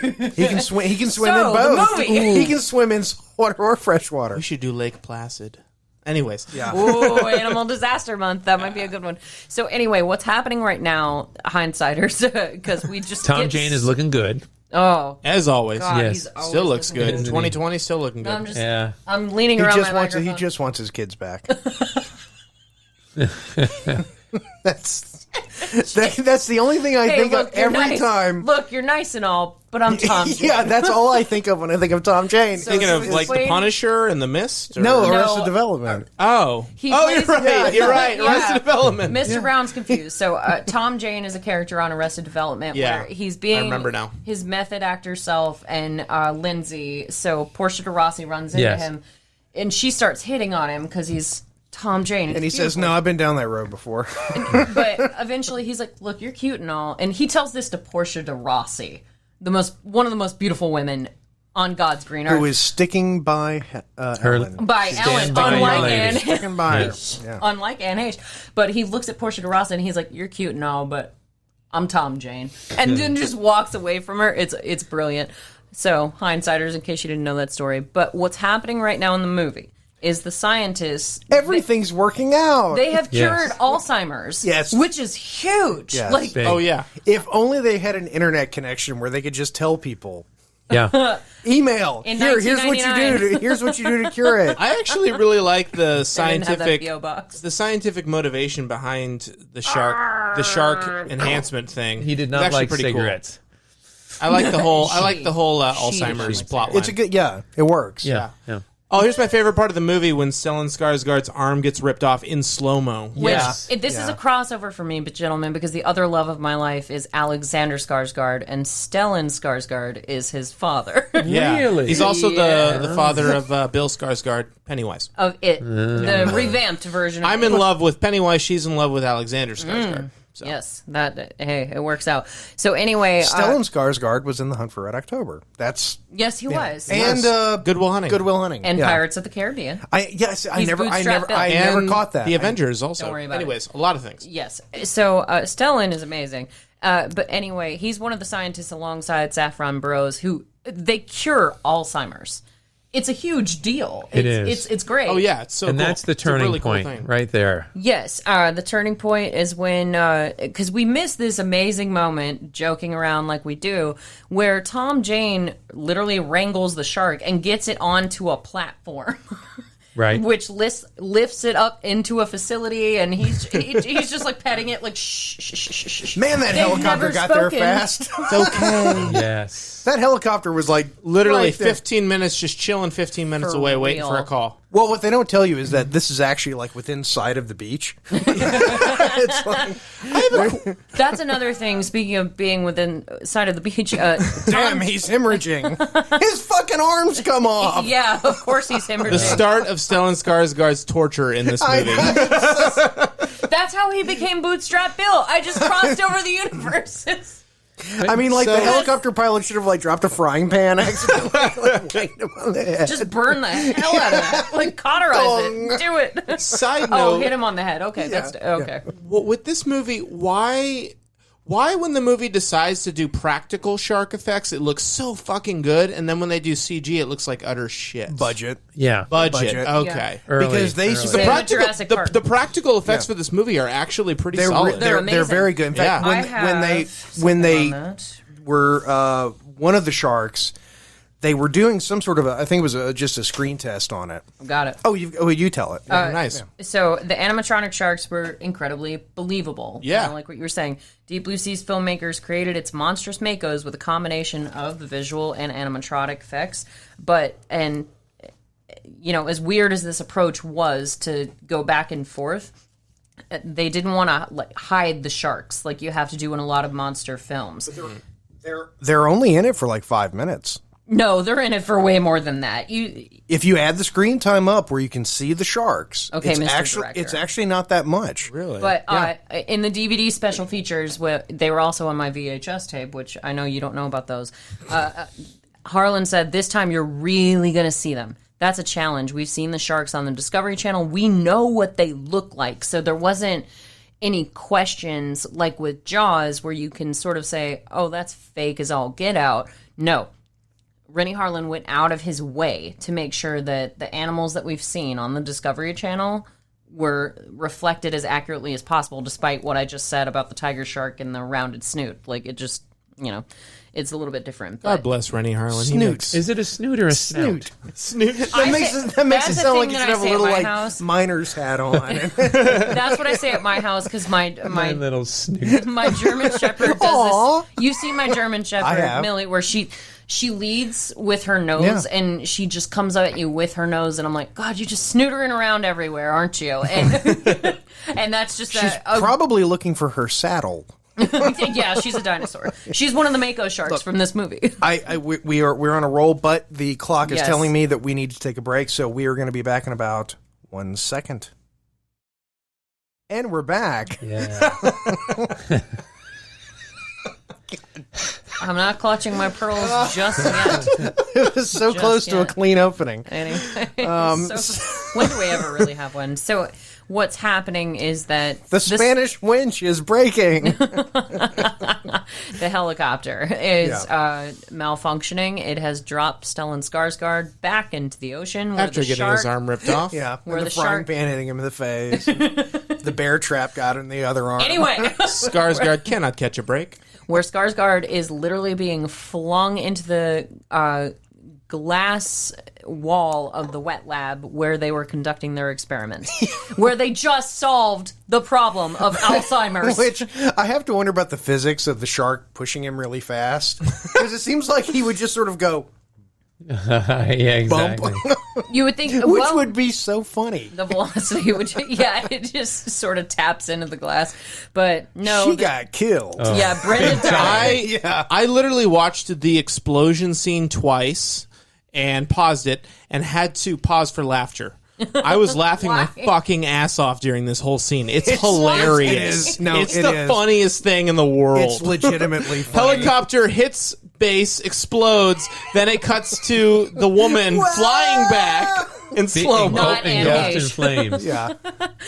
can swim. He can swim So, in the both. movie. He can swim in water or fresh water. We should do Lake Placid. Anyways. Yeah. Ooh, Animal Disaster Month. That might be a good one. So anyway, what's happening right now, hindsighters, because we just Tom get- Jane is looking good. Oh, As always. God, Yes. he's always Still looks looking good. Isn't he? 2020 still looking good. I'm just, Yeah. I'm leaning He around just my wants. microphone. He just wants his kids back. That's the only thing I Hey, think look, of you're every nice. time. Look, you're nice and all, but I'm Tom. Yeah, that's all I think of when I think of Tom Jane. So- Thinking of It's like The Wayne- Punisher and The Mist? Or? No, No. Arrested Development. Oh. He Oh, plays- you're right. Yeah. You're right. Yeah. Arrested Development. Mr. Brown's confused. So Tom Jane is a character on Arrested Development Yeah, where he's being I remember now. his method actor self and Lindsay. So Portia de Rossi runs into Yes. him and she starts hitting on him because he's Tom Jane. And he says, "No, I've been down that road before." But eventually he's like, look, you're cute and all. And he tells this to Portia de Rossi, one of the most beautiful women on God's green earth. Who is sticking by Ellen? by Stand Ellen, by your unlike lady. Anne. Sticking by her. Yeah. Unlike Anne Heche. But he looks at Portia de Rossi and he's like, you're cute and all, but I'm Tom Jane. And then just walks away from her. It's brilliant. So, hindsighters, in case you didn't know that story. But what's happening right now in the movie is the scientists... Everything's working out. They have cured Yes. Alzheimer's. Yes. Which is huge. Yes. Like, Big. Oh, yeah. If only they had an internet connection where they could just tell people, Yeah. email. In Here's what you 1999. do. Here's what you do to cure it. I actually really like the they didn't have that scientific P.O. box. the scientific motivation behind the shark enhancement thing. He did It's not actually like pretty cigarettes. Cool. I like the whole Alzheimer's plot line. It's a good. Yeah, it works. Yeah. Yeah. Oh, here's my favorite part of the movie when Stellan Skarsgård's arm gets ripped off in slow-mo. This is a crossover for me, but gentlemen, because the other love of my life is Alexander Skarsgård, and Stellan Skarsgård is his father. Yeah. Really? He's also the father of Bill Skarsgård, Pennywise. Of it, the revamped version of I'm in love with Pennywise. She's in love with Alexander Skarsgård. So. Yes, it works out. So anyway, Stellan Skarsgård was in The Hunt for Red October. Yes, he was. And Good Will Hunting. Good Will Hunting. And yeah. Pirates of the Caribbean. I never caught that. The Avengers also. Don't worry about Anyways, a lot of things. Yes. So Stellan is amazing. But anyway, he's one of the scientists alongside Saffron Burrows who they cure Alzheimer's. It's a huge deal. It is. It's great. Oh, yeah. It's so And cool. that's the It's a turning really cool point thing. right there. Yes, the turning point is when, because we missed this amazing moment, joking around like we do, where Tom Jane literally wrangles the shark and gets it onto a platform. Right. Which lifts it up into a facility, and he's just like petting it, like shh, shh, shh, shh, shh. Man, that They've helicopter never got there spoken. fast. It's okay. Yes. That helicopter was like Literally right there. 15 minutes, just chilling 15 minutes For away, waiting real. for a call. Well, what they don't tell you is that this is actually like within sight of the beach. It's like, That's another thing. Speaking of being within sight of the beach, damn, he's hemorrhaging. His fucking arms come off. yeah, of course he's The hemorrhaging. start of Stellan Skarsgård's torture in this movie. That's how he became Bootstrap Bill. I just crossed over the universes. I mean, like So- the helicopter pilot should have like dropped a frying pan accidentally, like, whacked him on the head. Just burn the hell out of it. Like cauterize it. Do it. Side Oh, note, hit him on the head. Okay, that's okay. well, with this movie, why when the movie decides to do practical shark effects, it looks so fucking good, and then when they do CG, it looks like utter shit. Budget. Yeah. Budget. Budget. Okay. Early, Because they early. should- Same with Practical, Jurassic Park. the practical effects Yeah. for this movie are actually pretty They're solid. They're they're amazing. very good. In fact, Yeah. I when have they something on that. were one of the sharks, they were doing some sort of I think it was just a screen test on it. Got it. You tell it. Nice. So the animatronic sharks were incredibly believable. Yeah. Kinda like what you were saying. Deep Blue Sea's filmmakers created its monstrous makos with a combination of the visual and animatronic effects. And as weird as this approach was to go back and forth, they didn't want to hide the sharks like you have to do in a lot of monster films. They're only in it for like 5 minutes. No, they're in it for way more than that. If you add the screen time up where you can see the sharks, Okay, it's Mr. Director. it's actually not that much. Really? But in the DVD special features, they were also on my VHS tape, which I know you don't know about those. Harlan said, this time you're really going to see them. That's a challenge. We've seen the sharks on the Discovery Channel. We know what they look like. So there wasn't any questions like with Jaws where you can sort of say, oh, that's fake as all get out. No. Rennie Harlan went out of his way to make sure that the animals that we've seen on the Discovery Channel were reflected as accurately as possible, despite what I just said about the tiger shark and the rounded snoot. Like, it just, it's a little bit different. God But bless Rennie Harlan. Snoots. Is it a snoot or a snout? Snoot. That makes it that's the sound like thing you that should I have a say at little my like house. miner's hat on. That's what I say at my house, because My my little snoot. my German Shepherd Aw. does this. You've seen my German Shepherd, have. Millie, where she leads with her nose, Yeah. and she just comes at you with her nose, and I'm like, God, you're just snootering around everywhere, aren't you? And and that's just She's probably looking for her saddle. yeah, she's a dinosaur. She's one of the Mako sharks from this movie. We're on a roll, but the clock is Yes. telling me that we need to take a break, so we are going to be back in about 1 second. And we're back. Yeah. I'm not clutching my pearls just yet. It was so close to a yet. clean opening. Anyway, when do we ever really have one? So what's happening is that The Spanish winch is breaking. the helicopter is malfunctioning. It has dropped Stellan Skarsgård back into the ocean. Where After the getting shark, his arm ripped off. Yeah, Where and the the frying shark- pan hitting him in the face. The bear trap got him in the other arm. Anyway, Skarsgård cannot catch a break. where Skarsgård is literally being flung into the glass wall of the wet lab where they were conducting their experiments, where they just solved the problem of Alzheimer's. Which I have to wonder about the physics of the shark pushing him really fast. Because it seems like he would just sort of go, Yeah, exactly. You would think, Which well, would be so funny. the velocity would, it just sort of taps into the glass. But no, She got killed. yeah, Brenda died. I literally watched the explosion scene twice and paused it and had to pause for laughter. I was laughing my Why? fucking ass off during this whole scene. It's hilarious. It is. No, it's it the is. funniest thing in the world. It's legitimately funny. Helicopter hits base, explodes, then it cuts to the woman flying back in slow mo. Not Engulfed in animation. flames. Yeah.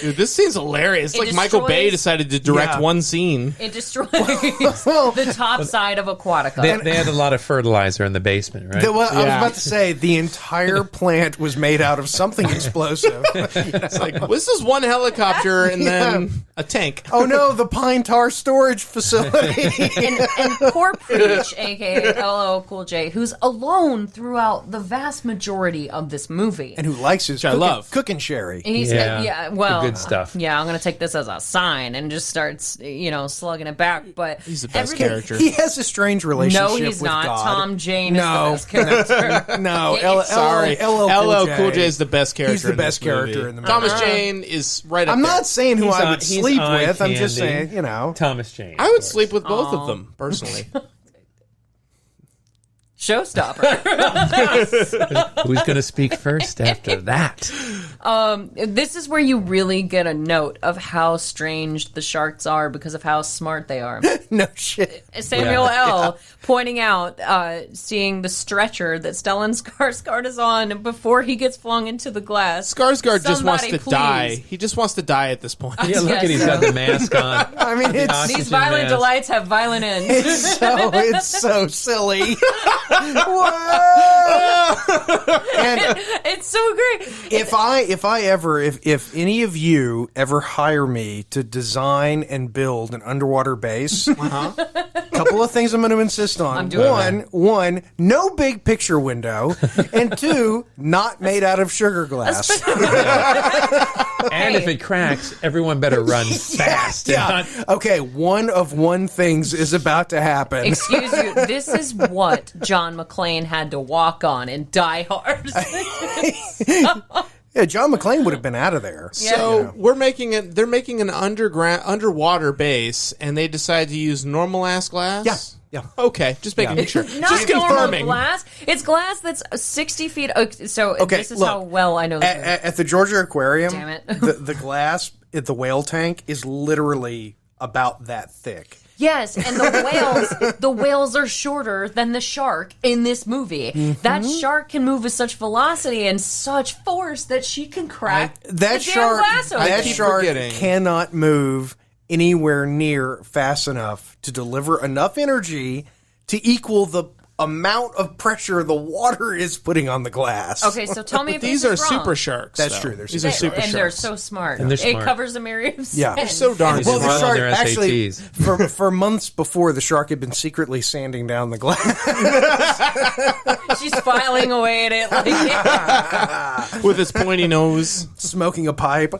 Dude, this scene's hilarious. It's It like Michael Bay destroys- decided to direct Yeah. one scene. It destroys the top side of Aquatica. They had a lot of fertilizer in the basement, right? I was Yeah. about to say, the entire plant was made out of something explosive. It's like, this is one helicopter and then a tank. Oh no, the pine tar storage facility. and poor Preach, aka LL Cool J, who's alone throughout the vast majority of this movie. And who likes his I love. cooking sherry. He's well, the good stuff. Yeah, I'm gonna take this as a sign and just starts, slugging it back. But He's the best everything- character. He has a strange relationship No, he's with not. God. Tom Jane No. is the best character. No, Yeah, Sorry, LL Cool J is the best character. He's the in best this movie. character in the movie. Thomas Jane is right up I'm there. not saying who He's I on- would he's sleep eye with. I'm just candy. saying, Thomas Jane. I would sleep with both of them personally. Showstopper. Who's going to speak first after that? This is where you really get a note of how strange the sharks are because of how smart they are. no shit. Samuel L. pointing out, seeing the stretcher that Stellan Skarsgård is on before he gets flung into the glass. Skarsgård just wants Somebody to die. please. He just wants to die at this point. Yeah, look Yes, at he's got the mask on. I mean, it's Oxygen These violent mask. delights have violent ends. it's so silly. Whoa! And It's so great. if any of you ever hire me to design and build an underwater base, couple of things I'm going to insist on. I'm doing One, no big picture window, and two, not made out of sugar glass. And if it cracks, everyone better run fast. Yeah. Okay, one things is about to happen. Excuse you. This is what John McClane had to walk on in Die Hard. Yeah, John McClane would have been out of there. So they're making an underwater base, and they decide to use normal ass glass. Yeah. Okay, just making sure. Not Just normal confirming. glass. It's glass that's 60 feet. So Okay, this is look, how well I know this movie. At the Georgia Aquarium, Damn it. the glass at the whale tank is literally about that thick. Yes, and the whales are shorter than the shark in this movie. That shark can move with such velocity and such force that she can crack That the damn shark, glass open. that keep shark forgetting. cannot move anywhere near fast enough to deliver enough energy to equal the amount of pressure the water is putting on the glass. Okay, so tell me if These this are is wrong. super sharks. That's though. true. They're These super are super and they're sharks. so smart. And they're It smart. covers a myriad of Yeah. sins. so darn Well, Well, the Well, shark their actually, SATs. for months before, the shark had been secretly sanding down the glass. She's filing away at it like with his pointy nose. Smoking a pipe.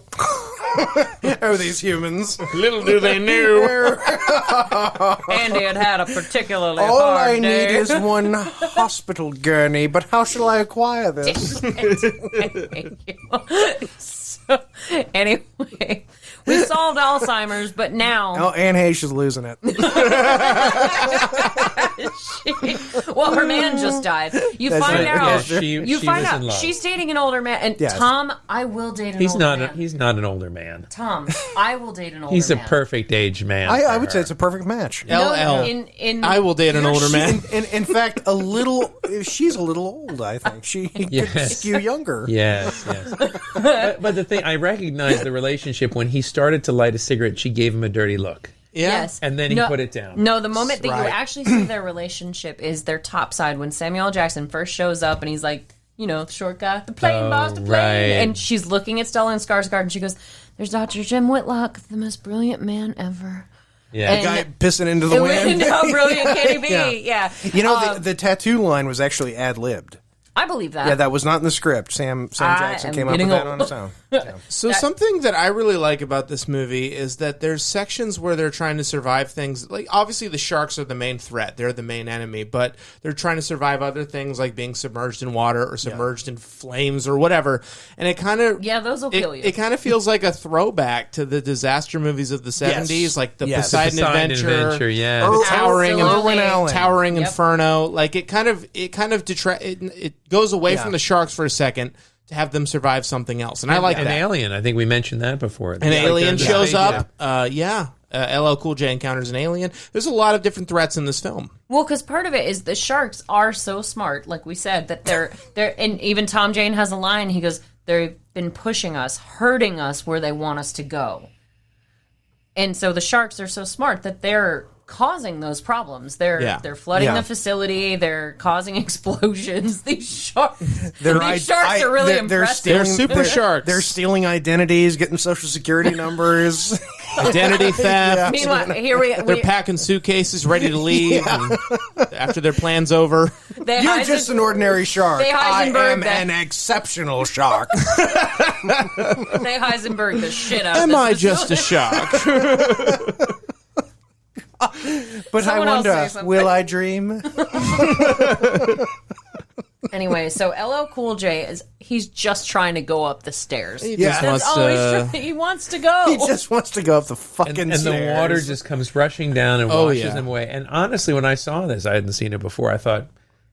Oh, these humans. Little do they know. Andy had a particularly All hard I day. need is one hospital gurney, but how shall I acquire this? Thank you. So, anyway, we solved Alzheimer's, but now, Oh, Anne Heche is losing it. well, her man just died. You That's find right. out. Yeah, You she find was out in love. she's dating an older man, and Yes. Tom, I will date an He's older not. man. He's not an older man. Tom, I will date an older He's a man. perfect age man. I for would say her. it's a perfect match. No, LL. in I will date an older man. In fact, she's a little old, I think. She could Yes. skew younger. Yes, yes. but the thing, I recognize the relationship when he started to light a cigarette. She gave him a dirty look. Yeah. Yes. And then he put it down. No, the moment that you Right. actually see their relationship is their top side when Samuel L. Jackson first shows up and he's like, the short guy, the plane boss, the plane. right. And she's looking at Stellan Skarsgård and she goes, "There's Dr. Jim Whitlock, the most brilliant man ever." Yeah. And- Guy pissing into the wind. How brilliant can he be? Yeah. Yeah. You know, the tattoo line was actually ad-libbed. I believe that. Yeah, that was not in the script. Sam Jackson am came up with getting that old. on his own. Yeah. So something that I really like about this movie is that there's sections where they're trying to survive things. Like, obviously the sharks are the main threat. They're the main enemy. But they're trying to survive other things like being submerged in water or submerged in flames or whatever. And it kind of... Yeah, those will kill you. It kind of feels like a throwback to the disaster movies of the 70s. Like the Poseidon Adventure. Yeah. Towering Yep. Inferno. Like it goes away from the sharks for a second to have them survive something else, and I like An that. Alien, I think we mentioned that before. An alien shows up. LL Cool J encounters an alien. There's a lot of different threats in this film. Well, because part of it is the sharks are so smart, like we said, that they're and even Tom Jane has a line. He goes, "They've been pushing us, hurting us where they want us to go." And so the sharks are so smart that they're causing those problems. They're flooding the facility. They're causing explosions. These sharks are really impressive. They're super sharks. They're stealing identities, getting social security numbers. Identity theft. Meanwhile, They're packing suitcases ready to leave and after their plan's over. You're just an ordinary shark. I am an exceptional shark. They Heisenberg the shit out of Am this I just a facility. shark? But Someone I else say wonder, something. will I dream? Anyway, so LL Cool J he's just trying to go up the stairs. He just That's wants all to... he wants to go. He just wants to go up the fucking and stairs. the water just comes rushing down and washes him away. And honestly, when I saw this, I hadn't seen it before. I thought,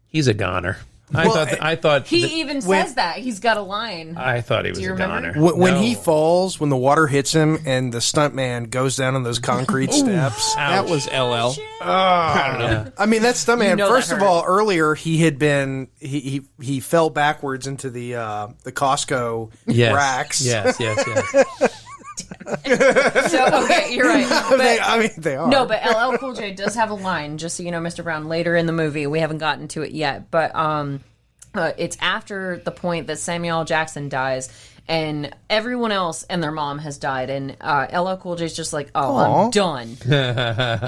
he's a goner. I thought he even says that. He's got a line. I thought he was a goner. When he falls, when the water hits him, and the stuntman goes down on those concrete steps. That was LL. I don't know. I mean, that stuntman. You know First that of hurt. all, earlier he had been he fell backwards into the Costco racks. Yes. So, okay, you're right. But, they are. no, but LL Cool J does have a line, just so you know, Mr. Brown, later in the movie. We haven't gotten to it yet, but it's after the point that Samuel L. Jackson dies, and everyone else and their mom has died, and LL Cool J's just like, I'm done.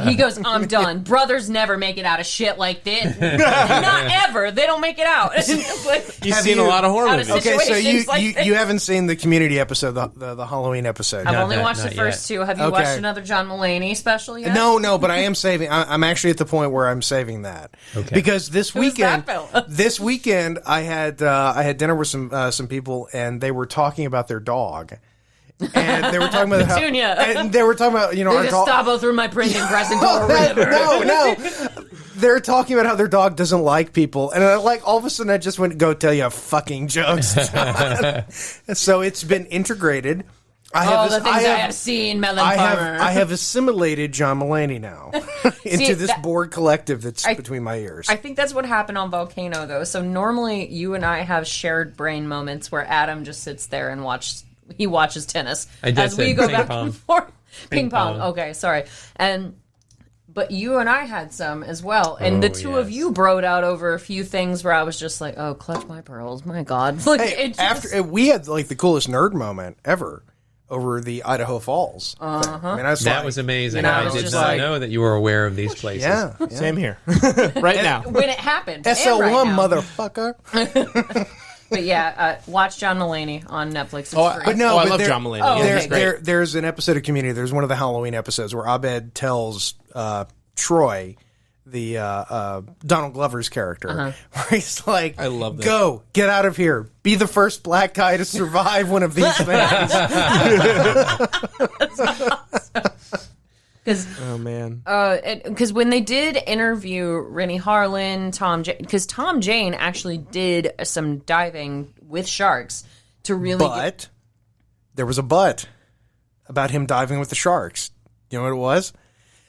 He goes, I'm done. Brothers never make it out of shit like this. Not ever. They don't make it out. You've seen a lot of horror movies. Okay, so situations like this. you haven't seen the Community episode, the Halloween episode. I've only Not watched the yet. first two. Have you Okay. watched another John Mulaney special yet? No, but I am saving. I'm actually at the point where I'm saving that because this Who's weekend, that fella? this weekend, I had dinner with some people, and they were talking about their dog, and they were talking about Petunia. and they were talking about They our just dog. Gustavo through my printing press into a river. No. They're talking about how their dog doesn't like people, and all of a sudden I just went, go tell you fucking jokes. So it's been integrated. The things I have seen, Melon Farmer. I have assimilated John Mulaney now into this bored collective that's between my ears. I think that's what happened on Volcano, though. So normally you and I have shared brain moments where Adam just sits there and watches tennis I just as we said go ping back pong. and forth. Ping pong. pong. Okay, sorry. But you and I had some as well, and the two of yes. you broed out over a few things where I was just like, "Oh, clutch my pearls, my God!" Like, Hey, we had the coolest nerd moment ever over the Idaho Falls. I mean, That was amazing. And I I was did just not like- know that you were aware of these places. Yeah. Same here. Right now. when it happened. SL1 and right now. motherfucker. But yeah, watch John Mulaney on Netflix. It's free. I love John Mulaney. Oh, Yeah, okay, he's great. There's an episode of Community. There's one of the Halloween episodes where Abed tells Troy, the Donald Glover's character, where he's like, I love that. Go, get out of here. Be the first black guy to survive one of these things. Oh, man. Because when they did interview Rennie Harlan, because Tom Jane actually did some diving with sharks to really But there was a but about him diving with the sharks. You know what it was?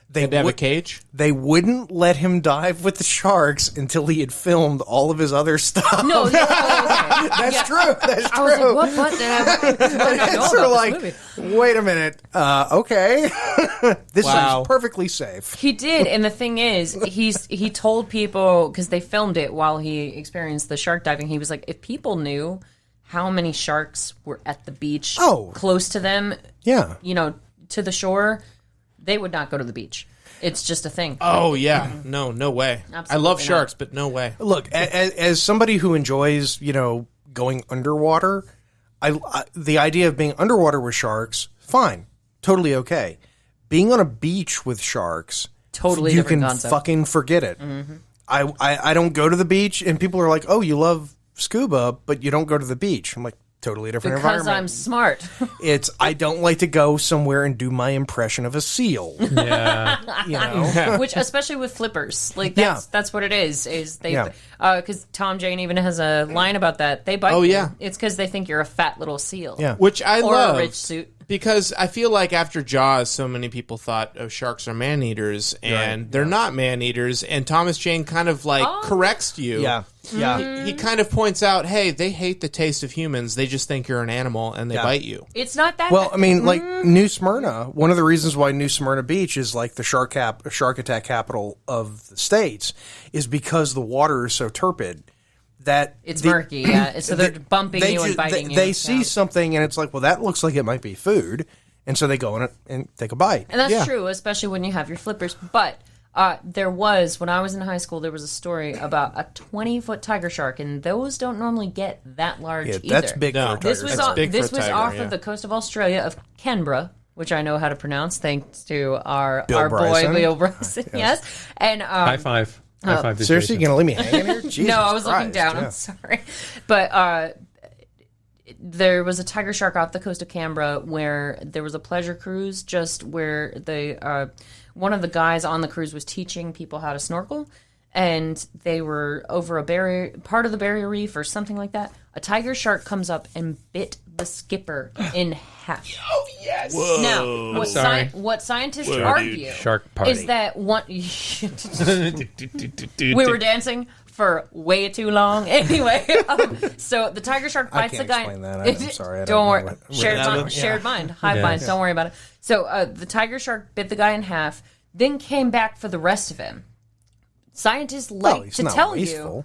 They Had to have a cage? They wouldn't let him dive with the sharks until he had filmed all of his other stuff. No, That's true. That's true. I was like, what? What? Did I It's sort of like, wait a minute. Okay, this Wow. is perfectly safe. He did, and the thing is, he told people, because they filmed it while he experienced the shark diving. He was like, if people knew how many sharks were at the beach, Oh. close to them, Yeah. to the shore, they would not go to the beach. It's just a thing. Oh yeah, no way. Absolutely I love not. sharks, but no way. Look, as somebody who enjoys, going underwater, the idea of being underwater with sharks, fine, totally okay. Being on a beach with sharks, Totally you different can concept. fucking forget it. I don't go to the beach, and people are like, "Oh, you love scuba, but you don't go to the beach." I'm like, totally different Because environment. I'm smart. I don't like to go somewhere and do my impression of a seal. Yeah. Which, especially with flippers, like Yeah. that's what it is. Is they Yeah. because Tom Jane even has a line about that. They bite. Oh, you. yeah. It's because they think you're a fat little seal. Yeah. Which I Or love. a rich suit. Because I feel like after Jaws, so many people thought, oh, sharks are man-eaters, and they're not man-eaters, and Thomas Jane kind of, corrects you. Yeah, yeah. He kind of points out, hey, they hate the taste of humans, they just think you're an animal, and they bite you. It's not that. Well, I mean, like New Smyrna. One of the reasons why New Smyrna Beach is like the shark attack capital of the states is because the water is so turbid that it's murky. Yeah, so they're bumping you and biting you. They see something and it's like, well, that looks like it might be food, and so they go in it and take a bite. And that's true, especially when you have your flippers. But there was, when I was in high school, there was a story about a 20-foot tiger shark, and those don't normally get that large either. That's big. No. For a This tiger was shark. big for a this was tiger, off yeah. of the coast of Australia of Canberra, which I know how to pronounce thanks to our Bill boy Bryson. Bill Bryson. Yes, and High five. High five. to Seriously, Jason. you gonna leave me hanging here? Jesus no, I was looking Christ, down. yeah. I'm sorry, but there was a tiger shark off the coast of Canberra where there was a pleasure cruise, just where the one of the guys on the cruise was teaching people how to snorkel, and they were over a part of the barrier reef or something like that. A tiger shark comes up and bit the skipper in half. Oh, yes! Now, what scientists argue Shark party. is that one. We were dancing for way too long. Anyway, so the tiger shark I bites can't the guy. explain that. I'm sorry. I Don't know worry. what- Shared mind. Hive mind. Don't worry about it. So the tiger shark bit the guy in half, then came back for the rest of him. Scientists Well, like he's to not tell wasteful. you.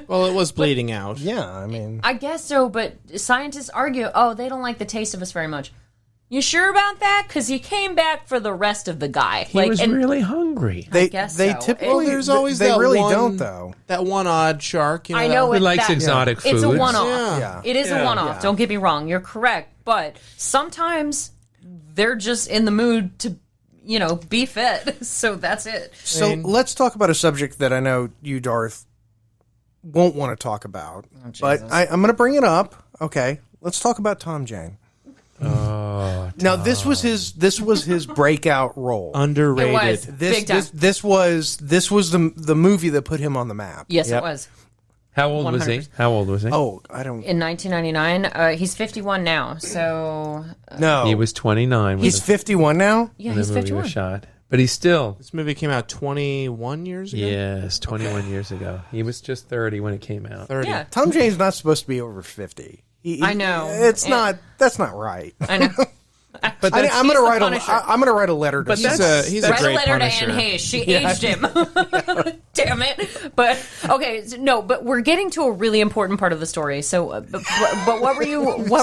Well, it was bleeding out. Yeah, I mean, I guess so, but scientists argue, they don't like the taste of us very much. You sure about that? Because he came back for the rest of the guy. He was really hungry. they guess they so. typically Well, there's always they that really one- don't though. That one odd shark. I know He it, likes that- exotic It's a foods. one-off. Yeah. It is a one-off. Yeah. Don't get me wrong. You're correct. But sometimes they're just in the mood to, be fed. So that's it. So let's talk about a subject that I know you, Darth, won't want to talk about, but I'm going to bring it up. Okay, let's talk about Tom Jane. Oh, Now this was his breakout role. Underrated. It was. Big time. This was the movie that put him on the map. Yes, Yep. it was. how old was he? 100%. How old was he? Oh, I don't In 1999. He's 51 now. So, know. He was 29 when He's 51 now. yeah, the he's movie 51. was shot. But he's still, This movie came out 21 years ago? yes, 21 years ago. He was just 30 when it came out. 30. Yeah, Tom Jane's not supposed to be over 50. I know. It's not. That's not right. I know. But I'm He's gonna the write Punisher. I'm gonna write a letter to. He's a Write a great letter Punisher. to Anne Hayes. She aged him. Damn it. But, okay, no, but we're getting to a really important part of the story. So, but what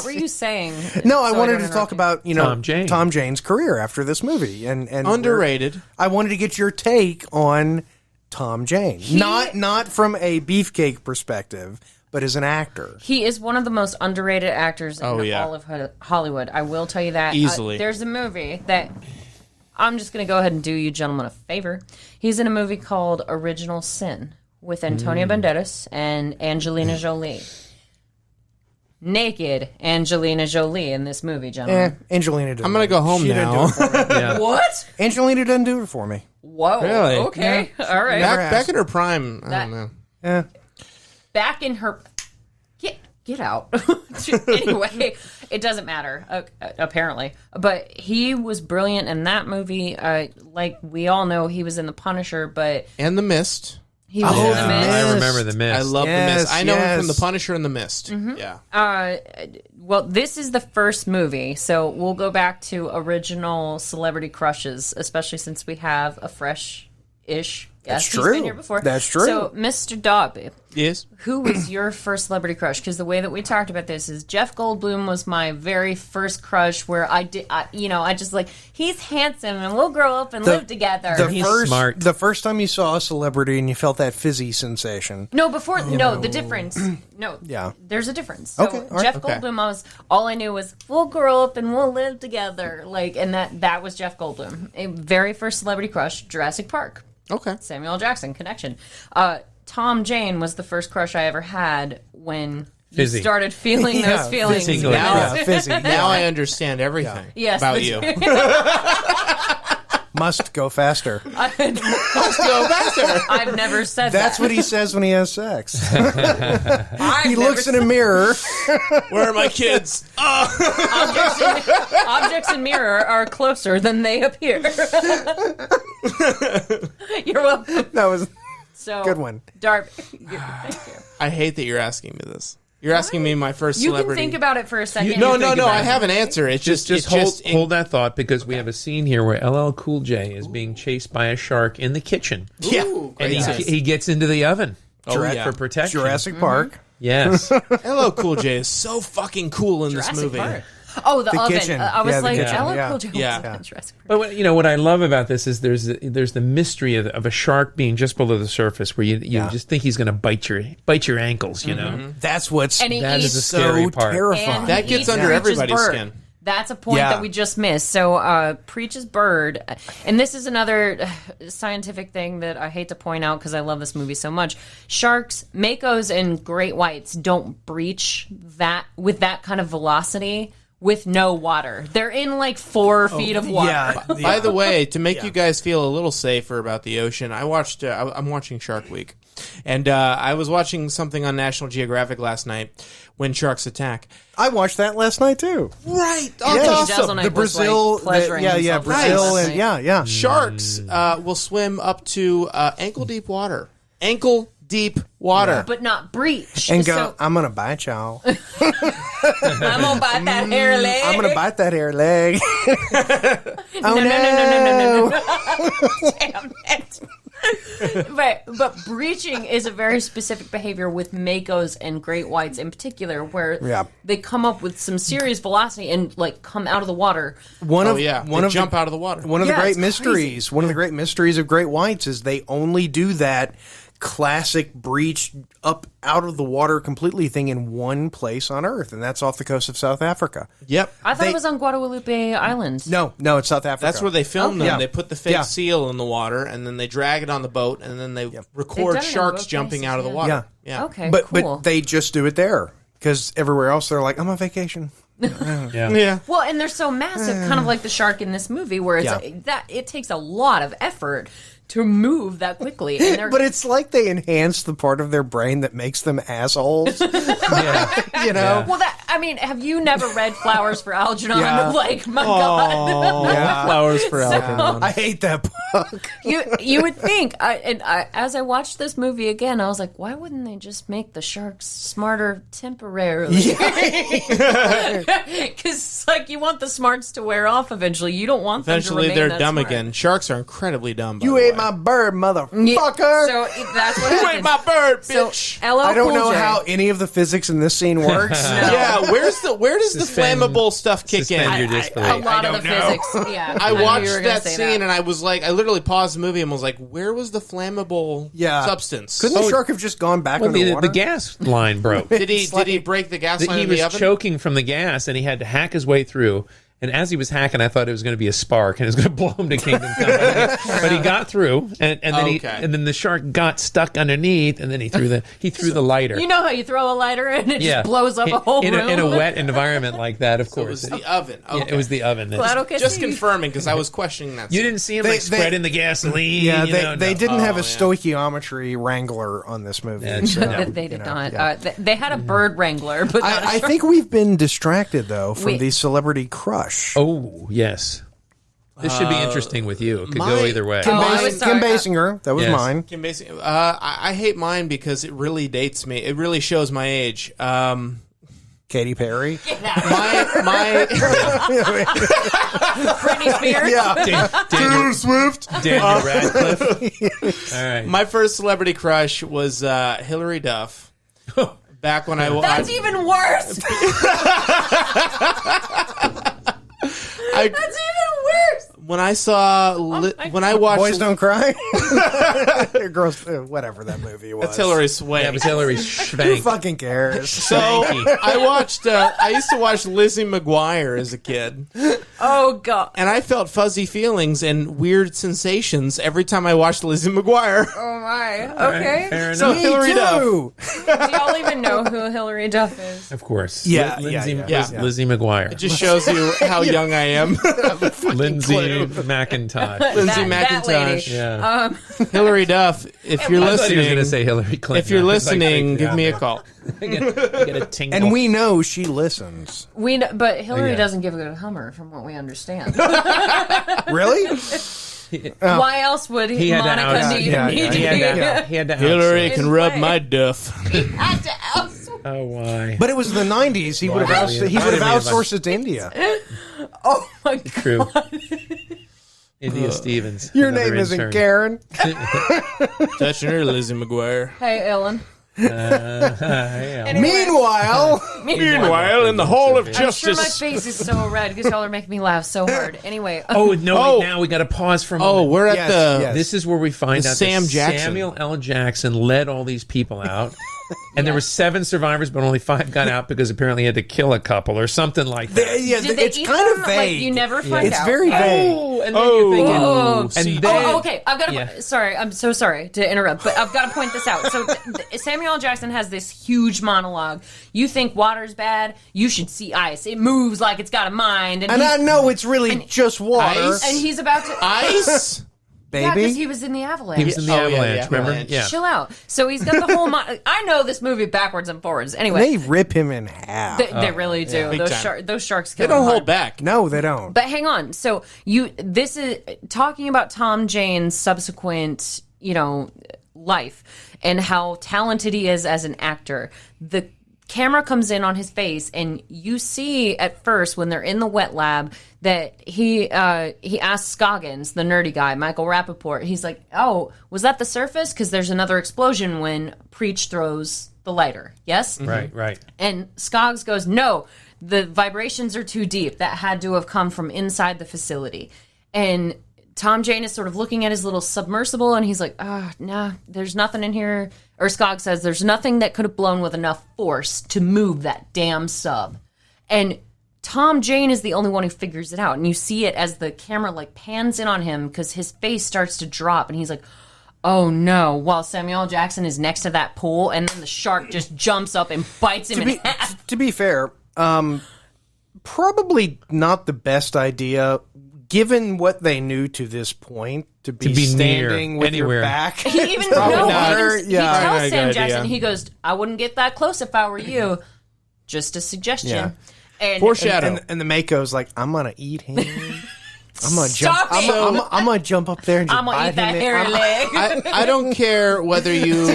were you saying? No, I So wanted don't to talk interrupt you. about Tom Jane. Jane's career after this movie and Underrated. I wanted to get your take on Tom Jane, not from a beefcake perspective, but as an actor. He is one of the most underrated actors in yeah. all of Hollywood. I will tell you that. Easily. There's a movie that I'm just going to go ahead and do you gentlemen a favor. He's in a movie called Original Sin with Antonio Banderas and Angelina Jolie. Naked Angelina Jolie in this movie, gentlemen. Angelina didn't. I'm going to go home She didn't do now. it for me. Yeah. What? Angelina didn't do it for me. Whoa. Really? Okay. All right. Back in her prime, I don't know. Yeah. Back in her. Get out. Anyway, it doesn't matter, apparently. But he was brilliant in that movie. Like we all know, he was in The Punisher, but And The Mist. he was in The Mist. I remember The Mist. I love Yes, The Mist. I know him yes. from The Punisher and The Mist. Mm-hmm. Yeah. Well, this is the first movie, so we'll go back to original celebrity crushes, especially since we have a fresh-ish guest. That's He's been true. here before. That's true. So, Mr. Dobby, Yes. who was your first celebrity crush? Because the way that we talked about this is Jeff Goldblum was my very first crush. Where I just like he's handsome and we'll grow up and live together. Smart. The first time you saw a celebrity and you felt that fizzy sensation. No, the difference. No, Yeah. there's a difference. So Okay, all right, Jeff okay. Goldblum, all I knew was we'll grow up and we'll live together. Like, and that was Jeff Goldblum. A very first celebrity crush, Jurassic Park. Okay. Samuel L. Jackson connection. Tom Jane was the first crush I ever had when Fizzy. you started feeling Yeah, those feelings. fizzy. Now, Fizzy. now I understand everything Yes, about the- you. Must go faster. Let's go faster. I've never said That's that. what he says when he has sex. I've He never looks in a mirror. Where are my kids? Objects in mirror are closer than they appear. You're welcome. That was So Good one. Darby. Thank you. I hate that you're asking me this. You're asking me my first You celebrity. can think about it for a second. no, think about I it. have an answer. It's Just hold that thought because we have a scene here where LL Cool J is being chased by a shark in the kitchen. yeah. Great And eyes. he gets into the oven yeah. for protection. Jurassic Park. Yes. Hello, Cool J is so fucking cool in Jurassic this movie. Park. Oh, the oven. kitchen. I was Yeah, the like, kitchen. Ella Yeah. Cool J was Yeah. in Jurassic Park. But what I love about this is there's the mystery of a shark being just below the surface, where you just think he's going to bite your ankles. You know, That's what's And he that eats is a scary so part. terrifying. And That he gets eats under Preach's everybody's bird. skin. That's a point Yeah. that we just missed. So, Preach's bird, and this is another scientific thing that I hate to point out because I love this movie so much. Sharks, makos, and great whites don't breach that with that kind of velocity with no water. They're in like 4 feet of water. Yeah. By the way, to make you guys feel a little safer about the ocean, I watched. I'm watching Shark Week, and I was watching something on National Geographic last night when sharks attack. I watched that last night too. Right, oh, Yeah. that's Dazzle awesome. Night The was, Brazil, like, pleasuring himself Brazil, last and night. yeah. Sharks will swim up to ankle deep water. Ankle deep water. But not breach. And go, So, I'm gonna bite y'all. I'm gonna bite that hair leg. I'm gonna bite that hair leg. No. Damn it. but breaching is a very specific behavior with makos and great whites in particular, where they come up with some serious velocity and like come out of the water. One of They jump out of the water. One of the Yeah, great it's mysteries. One of the great mysteries of great whites is they only do that classic breach up out of the water completely thing in one place on Earth, and that's off the coast of South Africa. Yep. I thought it was on Guadalupe Island. No, it's South Africa. That's where they film them. Yeah. They put the fake Yeah. seal in the water, and then they drag it on the boat, and then they They've record done it in sharks both jumping places, out of the yeah. water. Yeah. Okay, but cool. they just do it there because everywhere else they're like, I'm on vacation. Yeah. Well, and they're so massive, kind of like the shark in this movie, where it's Yeah. that it takes a lot of effort to move that quickly. And they're, But it's like they enhance the part of their brain that makes them assholes. You know? well, have you never read Flowers for Algernon? Yeah. Like, my God. Yeah. Flowers for Algernon. I hate that book. You would think, as I watched this movie again, I was like, why wouldn't they just make the sharks smarter temporarily? Because like you want the smarts to wear off eventually. You don't want them Eventually, to remain they're that dumb smart. again. Sharks are incredibly dumb. By You the ate way. my bird, Yeah, motherfucker. so that's what You happens. ate my bird, So bitch. LL I don't Cool know J- how any of the physics in this scene works. Yeah, where does the Suspend- flammable stuff kick suspend in? your disbelief. a lot I of the don't know. physics. Yeah, I knew you watched were gonna that say scene and I was like, I literally paused the movie and was like, where was the flammable substance? Couldn't the shark have just gone back Well, underwater? the gas line broke. Did he break the gas line He in the was oven? choking from the gas, and he had to hack his way through. And as he was hacking, I thought it was going to be a spark, and it was going to blow him to Kingdom Come. But he got through, and then the shark got stuck underneath, and then he threw the lighter. You know how you throw a lighter and it just blows up a whole in room? in a wet environment like that, of So it course. was the oven. Okay. Yeah, it was the oven. Claro que Just sí. confirming because I was questioning that. You scene. didn't see him They- spreading the gasoline. Yeah, you they, know, they no. didn't have a yeah. stoichiometry wrangler on this movie. Yeah, so, no. They did you know, not. yeah. They had a bird wrangler, but not a I shark. think we've been distracted, though, from Wait. the celebrity crush. Oh yes, this should be interesting with you. It could go either way. Kim, Oh, I was Kim sorry. Basinger, that was Yes. mine. Kim Basinger. I hate mine because it really dates me. It really shows my age. Katy Perry. My Britney Spears. Taylor Swift. Daniel Radcliffe. All right. my first celebrity crush was Hillary Duff. Back when I That's even worse. That's even worse. when I saw when I watched Boys Don't Cry. Girls, whatever that movie was. that's Hillary Swank. Yeah, it was Hillary Who Swank. fucking cares? So I watched. I used to watch Lizzie McGuire as a kid, Oh god. and I felt fuzzy feelings and weird sensations every time I watched Lizzie McGuire. Oh my. Okay. Fair enough. So Hillary Duff. too. Do y'all even know who Hillary Duff is? Of course. Yeah, Lindsay, yeah. Lizzie McGuire. It just shows you how young I am. Lindsay McIntyre. Lindsay that lady. McIntosh. Yeah. Hillary Duff. If you're I thought he was going to listening, say Hillary Clinton. if you're I was like, listening, freaked give out me a there. call. I get a tingle. And we know she listens. We know, but Hillary Yeah. doesn't give a good Hummer, from what we understand. Really? Why else would He had to Monica out- need, yeah, need yeah, to He had be? to, he had to Hillary outsource. can rub way. my duff. Had to outsource. Oh, why? But it was the 90s. He would have outsourced it to India. Oh my god. True. India Stevens. Your another name isn't intern. Karen. Touching her, Lizzie McGuire. Hey, Ellen. Yeah. Anyway, Meanwhile, Meanwhile, in the Hall of I'm sure my Justice. face is so red because y'all are making me laugh so hard. Anyway. Oh, no, Oh. now we got to pause for a Oh, moment. we're at Yes, the. yes. This is where we find The out Sam that Jackson. Samuel L. Jackson led all these people out. And there were 7 survivors, but only 5 got out because apparently he had to kill a couple or something like that. Did they it's eat kind them? of Like, vague. you never find It's out. very vague. Oh, and then you're thinking, Oh, and then, okay. I've got to. Yeah. Sorry, I'm so sorry to interrupt, but I've got to point this out. So Samuel L. Jackson has this huge monologue. You think water's bad? You should see ice. It moves like it's got a mind. And I know it's really just water, Ice? and he's about to. Ice? Yeah, baby. because he was in the avalanche. he was in the Oh, yeah, avalanche, the remember? avalanche. Yeah. Chill out. So he's got the whole. I know this movie backwards and forwards. Anyway, They rip him in half. they really do. Big time. Those sharks kill They don't him hard. hold back. No, they don't. But hang on. So this is talking about Tom Jane's subsequent, life and how talented he is as an actor. The camera comes in on his face, and you see at first when they're in the wet lab that he asks Scoggins, the nerdy guy, Michael Rappaport. He's like, "Oh, was that the surface? Because there's another explosion when Preach throws the lighter." Yes. Right. And Skoggs goes, "No, the vibrations are too deep. That had to have come from inside the facility." And Tom Jane is sort of looking at his little submersible, and he's like, nah, there's nothing in here. Or Skoggs says, there's nothing that could have blown with enough force to move that damn sub. And Tom Jane is the only one who figures it out. And you see it as the camera, pans in on him because his face starts to drop, and he's like, oh no, while Samuel L. Jackson is next to that pool, and then the shark just jumps up and bites him in half. To be fair, probably not the best idea, given what they knew to this point, to be be standing near with anywhere. your back. He even Probably no, not. he even- Yeah. he tells Probably not a Sam good Jackson, idea. he goes, I wouldn't get that close if I were you. Just a suggestion. Yeah. And Foreshadow. And the Mako's like, I'm gonna eat him. I'm gonna Stop jump. it! I'm gonna jump up there and just I'm gonna bite eat that him. hairy leg. I don't care whether you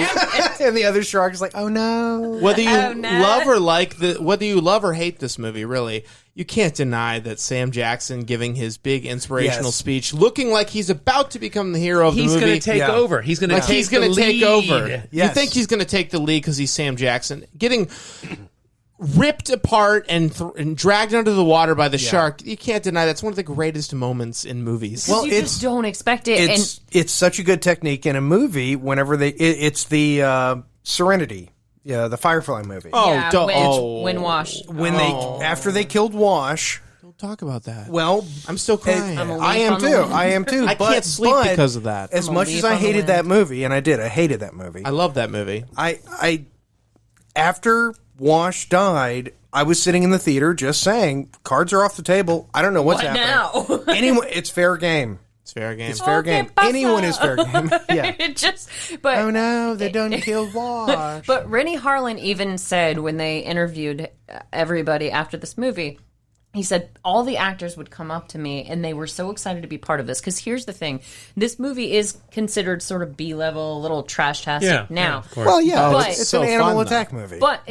And the other shark is like, oh no. whether you Oh, no. whether you love or hate this movie. Really, you can't deny that Sam Jackson giving his big inspirational Yes. speech, looking like he's about to become the hero of He's the movie. going to take Yeah. over. He's going to like take he's going to take over. You Yes. think he's going to take the lead because he's Sam Jackson, getting ripped apart and dragged under the water by the shark. You can't deny that's one of the greatest moments in movies. Well, you just don't expect it. It's such a good technique in a movie. Whenever it's the Serenity, the Firefly movie. Windwash. When after they killed Wash. Don't talk about that. Well, I'm still crying. I'm a I am leaf on the too. wind. I am too. I but, can't sleep but because of that. As I'm a much leaf as I on the hated wind. that movie, and I did, I hated that movie. I love that movie. I after Wash died, I was sitting in the theater just saying, cards are off the table. I don't know what's What happening. now? Anyone, it's fair game. It's fair game. It's fair Okay, game. pasa. Anyone is fair game. Yeah. But Oh no, they done killed Wash. But Rennie Harlan even said when they interviewed everybody after this movie, he said all the actors would come up to me and they were so excited to be part of this. Because here's the thing. This movie is considered sort of B-level, a little trash-tastic now. of course. Well, yeah, But- it's so an animal fun, attack movie. But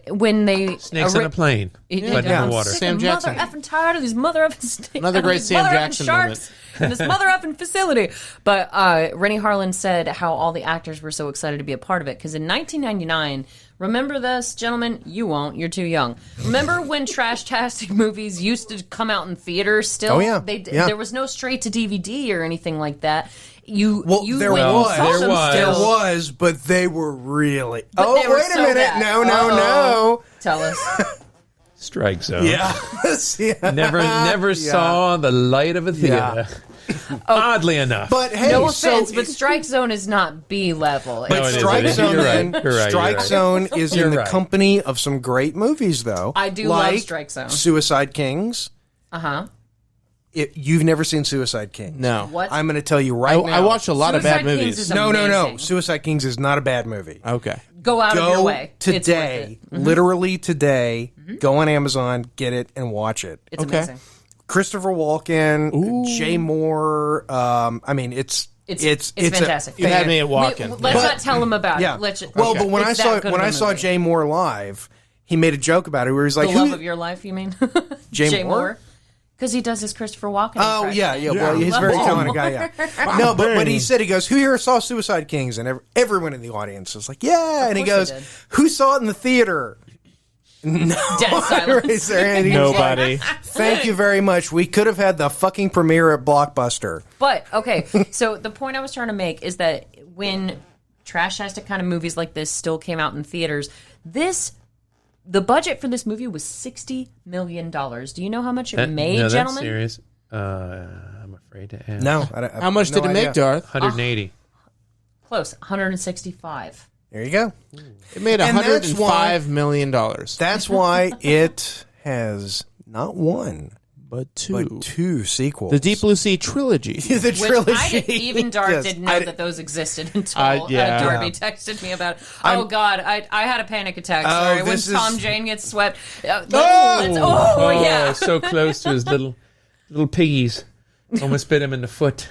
when they... Snakes on a plane, but in the I'm water. sick Sam and Jackson. mother effing tired of these mother effing snakes. Another great these Sam mother effing Jackson sharks and this mother effing facility. But Rennie Harlan said how all the actors were so excited to be a part of it because in 1999, remember this, gentlemen? You won't. You're too young. Remember when trash-tastic movies used to come out in theaters still? Oh, yeah. There was no straight to DVD or anything like that. There when you was. saw them There still- was, but they were really. But they were wait a so minute! bad. No. Tell us. Strike Zone. Yeah. yeah. Never saw the light of a theater. Oddly enough. But hey, No so offense, but Strike Zone is not B level. But No, it is, Strike it is. Zone, You're right. then, You're right. Strike You're right. Zone is You're in the right. company of some great movies, though. I do like love Strike Zone. Suicide Kings. Uh-huh. You've never seen Suicide Kings? No. What? I'm going to tell you right now. I watched a lot of Suicide bad Kings movies. is No. amazing. Suicide Kings is not a bad movie. Okay. Go out of your Go way. It's worth today, it. literally today. Go on Amazon, get it, and watch it. It's Okay. amazing. Christopher Walken, Jay Moore. I mean, it's fantastic. You had me at Walken. Let's not tell him about Yeah. it. Let's, Well, but when it's I that saw good of a when I movie. Jay Moore live, he made a joke about it where he's like, The "Who?" love of your life, you mean? Jay Moore? Because he does his Christopher Walken. Oh impression. yeah. Well, he's a very Love talented Moore. guy. Yeah. No, but he said, he goes, "Who here saw Suicide Kings?" And everyone in the audience was like, "Yeah." And he course they goes, did. "Who saw it in the theater?" No. Dead silence. Raised their hand. He was like, Nobody. Thank you very much. We could have had the fucking premiere at Blockbuster. But, okay, so the point I was trying to make is that when trash-tastic kind of movies like this still came out in theaters, the budget for this movie was $60 million. Do you know how much it made, no, gentlemen? that's serious. I'm afraid to ask. No. How much did it make, Darth? 180. Close, 165. There you go. It made And that's why- $105 million. That's why it has not one, But but two sequels. The Deep Blue Sea trilogy. the Which trilogy. I didn't, even Darth Yes, didn't know I that those existed until yeah. Darby texted me about it. Oh, God, I had a panic attack. Sorry, when this is- Tom Jane gets swept. Oh! Oh, yeah. So close to his little piggies. Almost bit him in the foot.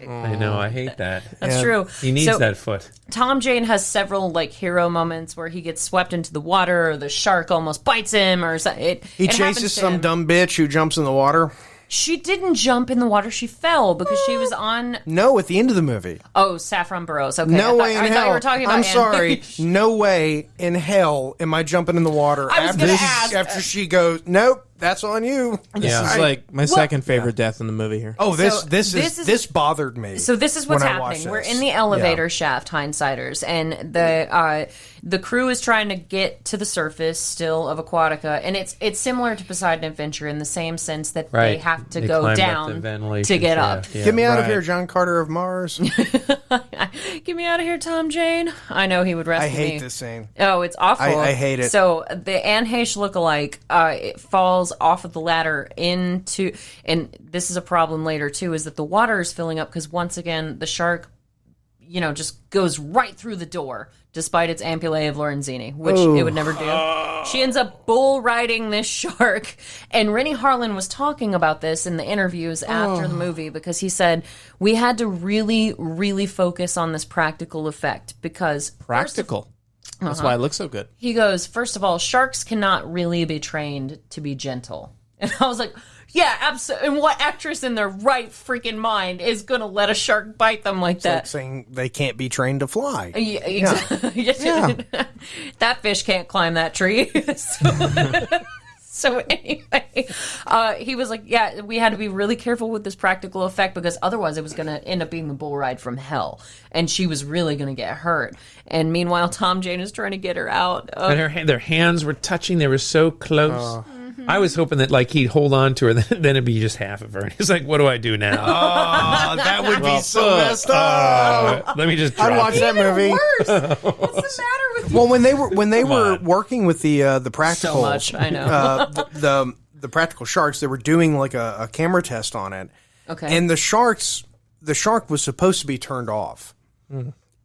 I know. I hate that. That's Yeah. true. He needs So, that foot. Tom Jane has several hero moments where he gets swept into the water, or the shark almost bites him, or something. He chases some dumb bitch who jumps in the water. She didn't jump in the water; she fell because she was on. No, at the end of the movie. Oh, Saffron Burrows. Okay, No way in I hell. thought you were talking about. I'm Anne sorry. Heche. No way in hell am I jumping in the water I was gonna ask. after she goes, nope, that's on you. This Yeah. is like my second favorite death in the movie here. Oh, So this bothered me. So this is what's when I watched happening. We're this. in the elevator Yeah. shaft, hindsighters, and the crew is trying to get to the surface still of Aquatica, and it's similar to Poseidon Adventure in the same sense that they Right. have to They go climbed up down the ventilation to get up. shaft, yeah. Get me out of Right. here, John Carter of Mars. Get me out of here, Tom Jane. I know he would rescue I hate me. this scene. Oh, it's awful. I hate it. So the Anne Heche lookalike it falls off of the ladder into, and this is a problem later too, is that the water is filling up because once again the shark, just goes right through the door, despite its ampullae of Lorenzini, which it would never do. She ends up bull riding this shark, and Rennie Harlan was talking about this in the interviews after the movie because he said we had to really, really focus on this practical effect because Practical. That's why it looks so good. he goes, first of all, sharks cannot really be trained to be gentle. And I was like, yeah, absolutely. And what actress in their right freaking mind is going to let a shark bite them like Like that? saying they can't be trained to fly. Yeah, exactly. That fish can't climb that tree. So anyway, he was like, yeah, we had to be really careful with this practical effect because otherwise it was going to end up being the bull ride from hell. And she was really going to get hurt. And meanwhile, Tom Jane is trying to get her out. And their hands were touching. They were so close. I was hoping that he'd hold on to her, then it'd be just half of her. And he's like, "What do I do now? Oh, that would be so messed up. Let me just drop I'd watch it." that movie. Worse. What's the matter with you? Well, when they were on. working with the practical, So much, I know. the practical sharks, they were doing like a camera test on it. Okay. And the shark was supposed to be turned off.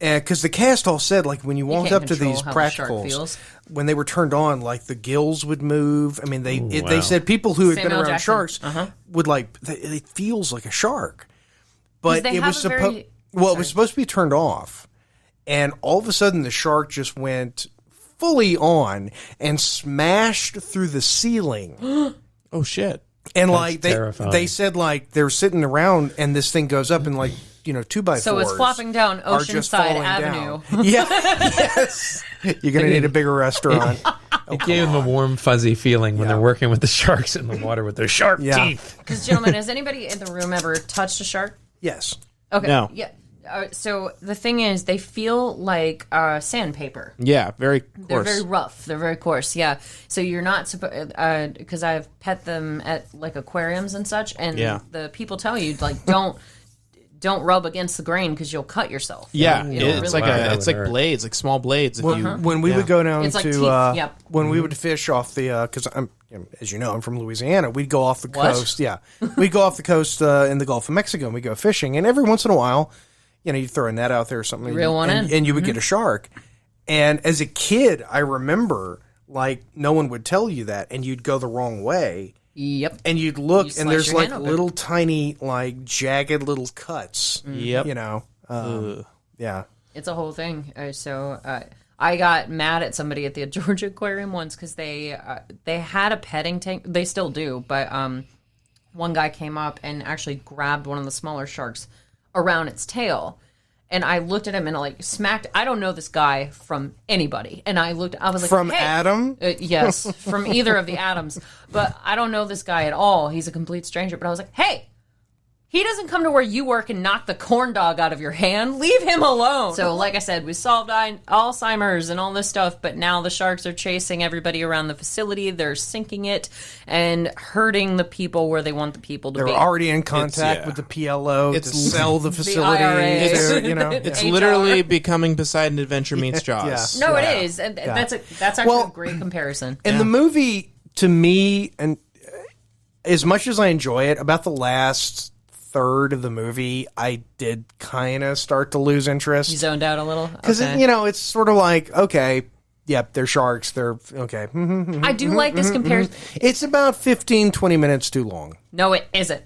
because the cast all said, like, when you walked can't up to these control how the shark practicals, feels. when they were turned on, like, the gills would move. I mean, they said people who had been Samuel around Jackson. sharks would, like, it feels like a shark. But they it was have a very- it was supposed to be turned off. And all of a sudden, the shark just went fully on and smashed through the ceiling. Oh, shit. And like terrifying. they said, like, they're sitting around and this thing goes up and, like, 2x4s. So it's flopping down are just Oceanside falling Avenue. down. Yeah, yes. You're gonna need a bigger restaurant. It gave them a warm, fuzzy feeling when they're working with the sharks in the water with their sharp teeth. Because, gentlemen, has anybody in the room ever touched a shark? Yes. Okay. No. Yeah. So the thing is, they feel like sandpaper. Yeah, very coarse. They're very rough. They're very coarse. Yeah. So you're not supposed because I've pet them at like aquariums and such, and the people tell you like don't rub against the grain because you'll cut yourself. Yeah, It'll it's really like hurt. it's like blades, like small blades. If you When we would go down It's like to teeth, yep. when we would fish off the because I'm as you know I'm from Louisiana, we'd go off the coast. Yeah, we'd go off the coast in the Gulf of Mexico and we go fishing, and every once in a while, you throw a net out there or something, You reel one in. and you would get a shark. And as a kid, I remember like no one would tell you that, and you'd go the wrong way. Yep. And you'd look, You and slice there's your like hand open. little tiny, like jagged little cuts. Yep. Yeah. It's a whole thing. I got mad at somebody at the Georgia Aquarium once because they had a petting tank. They still do, but one guy came up and actually grabbed one of the smaller sharks around its tail. And I looked at him and like smacked. I don't know this guy from anybody. And I was like, From hey. Adam? Yes, from either of the Adams. But I don't know this guy at all. He's a complete stranger. But I was like, hey. He doesn't come to where you work and knock the corn dog out of your hand. Leave him alone. So, like I said, we solved Alzheimer's and all this stuff, but now the sharks are chasing everybody around the facility. They're sinking it and hurting the people where they want the people to They're be. already in contact with the PLO to sell the facility. IRA. It's HR. literally becoming Poseidon Adventure meets Jaws. No, it is. And that's actually a great comparison. And the movie, to me, and as much as I enjoy it, about the last third of the movie, I did kind of start to lose interest. You zoned out a little? Because, it's sort of like, okay, yep, they're sharks. They're, okay. I do like this comparison. It's about 15, 20 minutes too long. No, it isn't.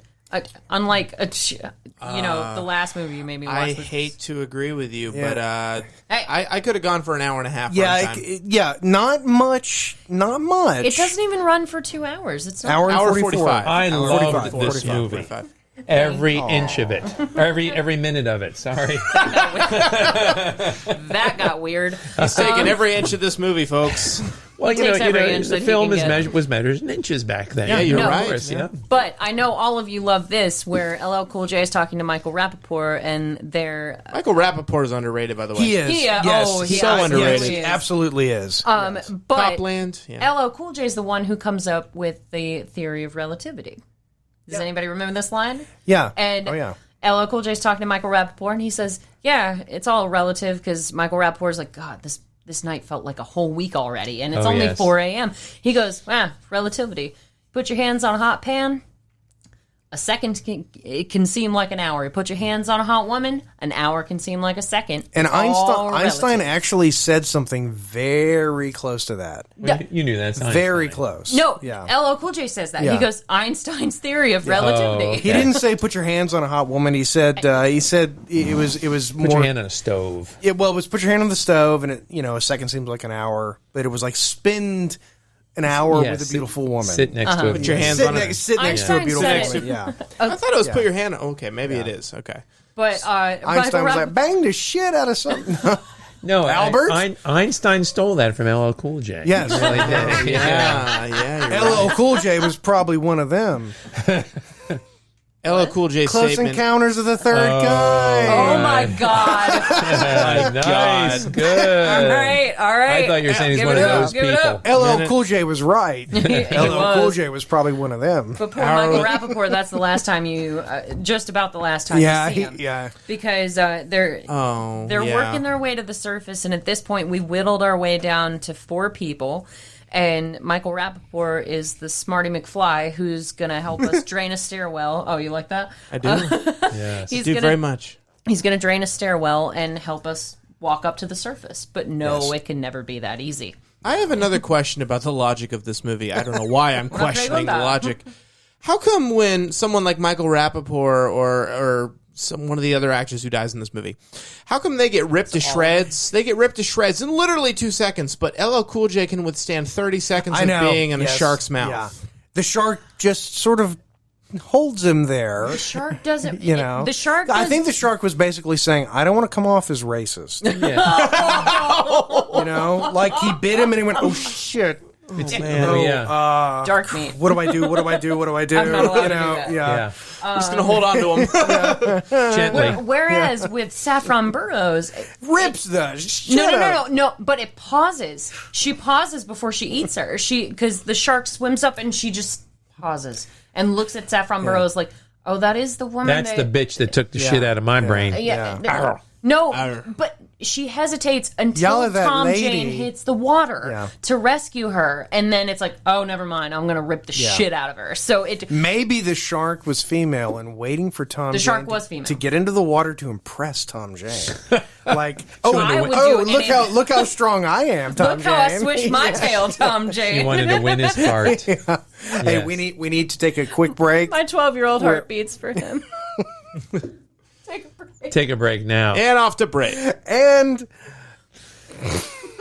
Unlike, the last movie you made me watch. I which hate to agree with you, Yeah. but Hey. I could have gone for an hour and a half. Yeah, runtime. not much. Not much. It doesn't even run for 2 hours. It's not. Hour and Hour 45. 45. I Hour loved 45, this 45, movie. 45. Every inch of it. Every minute of it. Sorry. That got weird. He's taking every inch of this movie, folks. Well, takes every inch that the he film can is get. was measured in inches back then. Yeah, you're No. right. Of course, yeah. But I know all of you love this, where LL Cool J is talking to Michael Rappaport, and they're Michael Rappaport is underrated, by the way. He is. Yeah, yes. oh, he So underrated. Yes, he absolutely is. but Copland. Yeah. LL Cool J is the one who comes up with the theory of relativity. Does anybody remember this line? Yeah. And oh, yeah. LL Cool J is talking to Michael Rappaport, and he says, "Yeah, it's all relative," because Michael Rappaport is like, "God, this night felt like a whole week already, and it's Oh, only yes. 4 a.m." He goes, relativity. Put your hands on a hot pan. A second can seem like an hour. You put your hands on a hot woman, an hour can seem like a second. And It's all Einstein relative. actually said something very close to that. Well, you knew that. Very close. No, Yeah. LL Cool J says that. Yeah. He goes, Einstein's theory of relativity. He didn't say put your hands on a hot woman. He said it was more. Put your hand on a stove. It was put your hand on the stove, and a second seems like an hour, but it was like spend an hour Yeah, with a beautiful woman. Sit next to a Put your hands sit on it. next to a Einstein beautiful said woman. Yeah. I thought it was put your hand. Okay, maybe it is. Okay. But Einstein was like, bang the shit out of something. No, Albert? Einstein stole that from LL Cool J. Yes. He really did. Yeah. You're LL Cool J was probably one of them. LL Cool J Close statement. Encounters of the Third Kind. oh my God. Nice, good. All right. I thought you were saying he's Give one it of up, those give it people. up. LL Cool J was right. LL Cool was. J was probably one of them. But poor Michael Rappaport, that's the last time just about the last time Yeah, you see him. yeah. Because they're yeah. working their way to the surface, and at this point, we whittled our way down to 4 people. And Michael Rappaport is the Smarty McFly who's going to help us drain a stairwell. Oh, you like that? I do. Yes. He's do gonna, very much. He's going to drain a stairwell and help us walk up to the surface. But no, it can never be that easy. I have another question about the logic of this movie. I don't know why I'm questioning the logic. How come when someone like Michael Rappaport or one of the other actors who dies in this movie, how come they get ripped to shreds? They get ripped to shreds in literally 2 seconds, but LL Cool J can withstand 30 seconds of being in a shark's mouth. Yeah. The shark just sort of holds him there. The shark doesn't, the shark. I think the shark was basically saying, "I don't want to come off as racist." Like he bit him and he went, "Oh shit." Dark meat. What do I do? What do I do? What do I do? I'm not allowed to do that. Yeah. I'm just going to hold on to him. Gently. Whereas with Saffron Burrows... rips the shit out. No, but it pauses. She pauses before she eats her. Because the shark swims up and she just pauses and looks at Saffron Burrows like, oh, that is the woman. That's the bitch that took the shit out of my brain. No, but she hesitates until Tom Jane hits the water to rescue her, and then it's like, oh, never mind, I'm gonna rip the shit out of her. So maybe the shark was female and waiting for Tom. The shark was female to get into the water to impress Tom Jane. Like, look how strong I am, Tom Jane. Look how I swish my tail, Tom Jane. He wanted to win his heart. Yes. Hey, we need to take a quick break. My 12-year-old heart beats for him. Take a break now. And off to break. And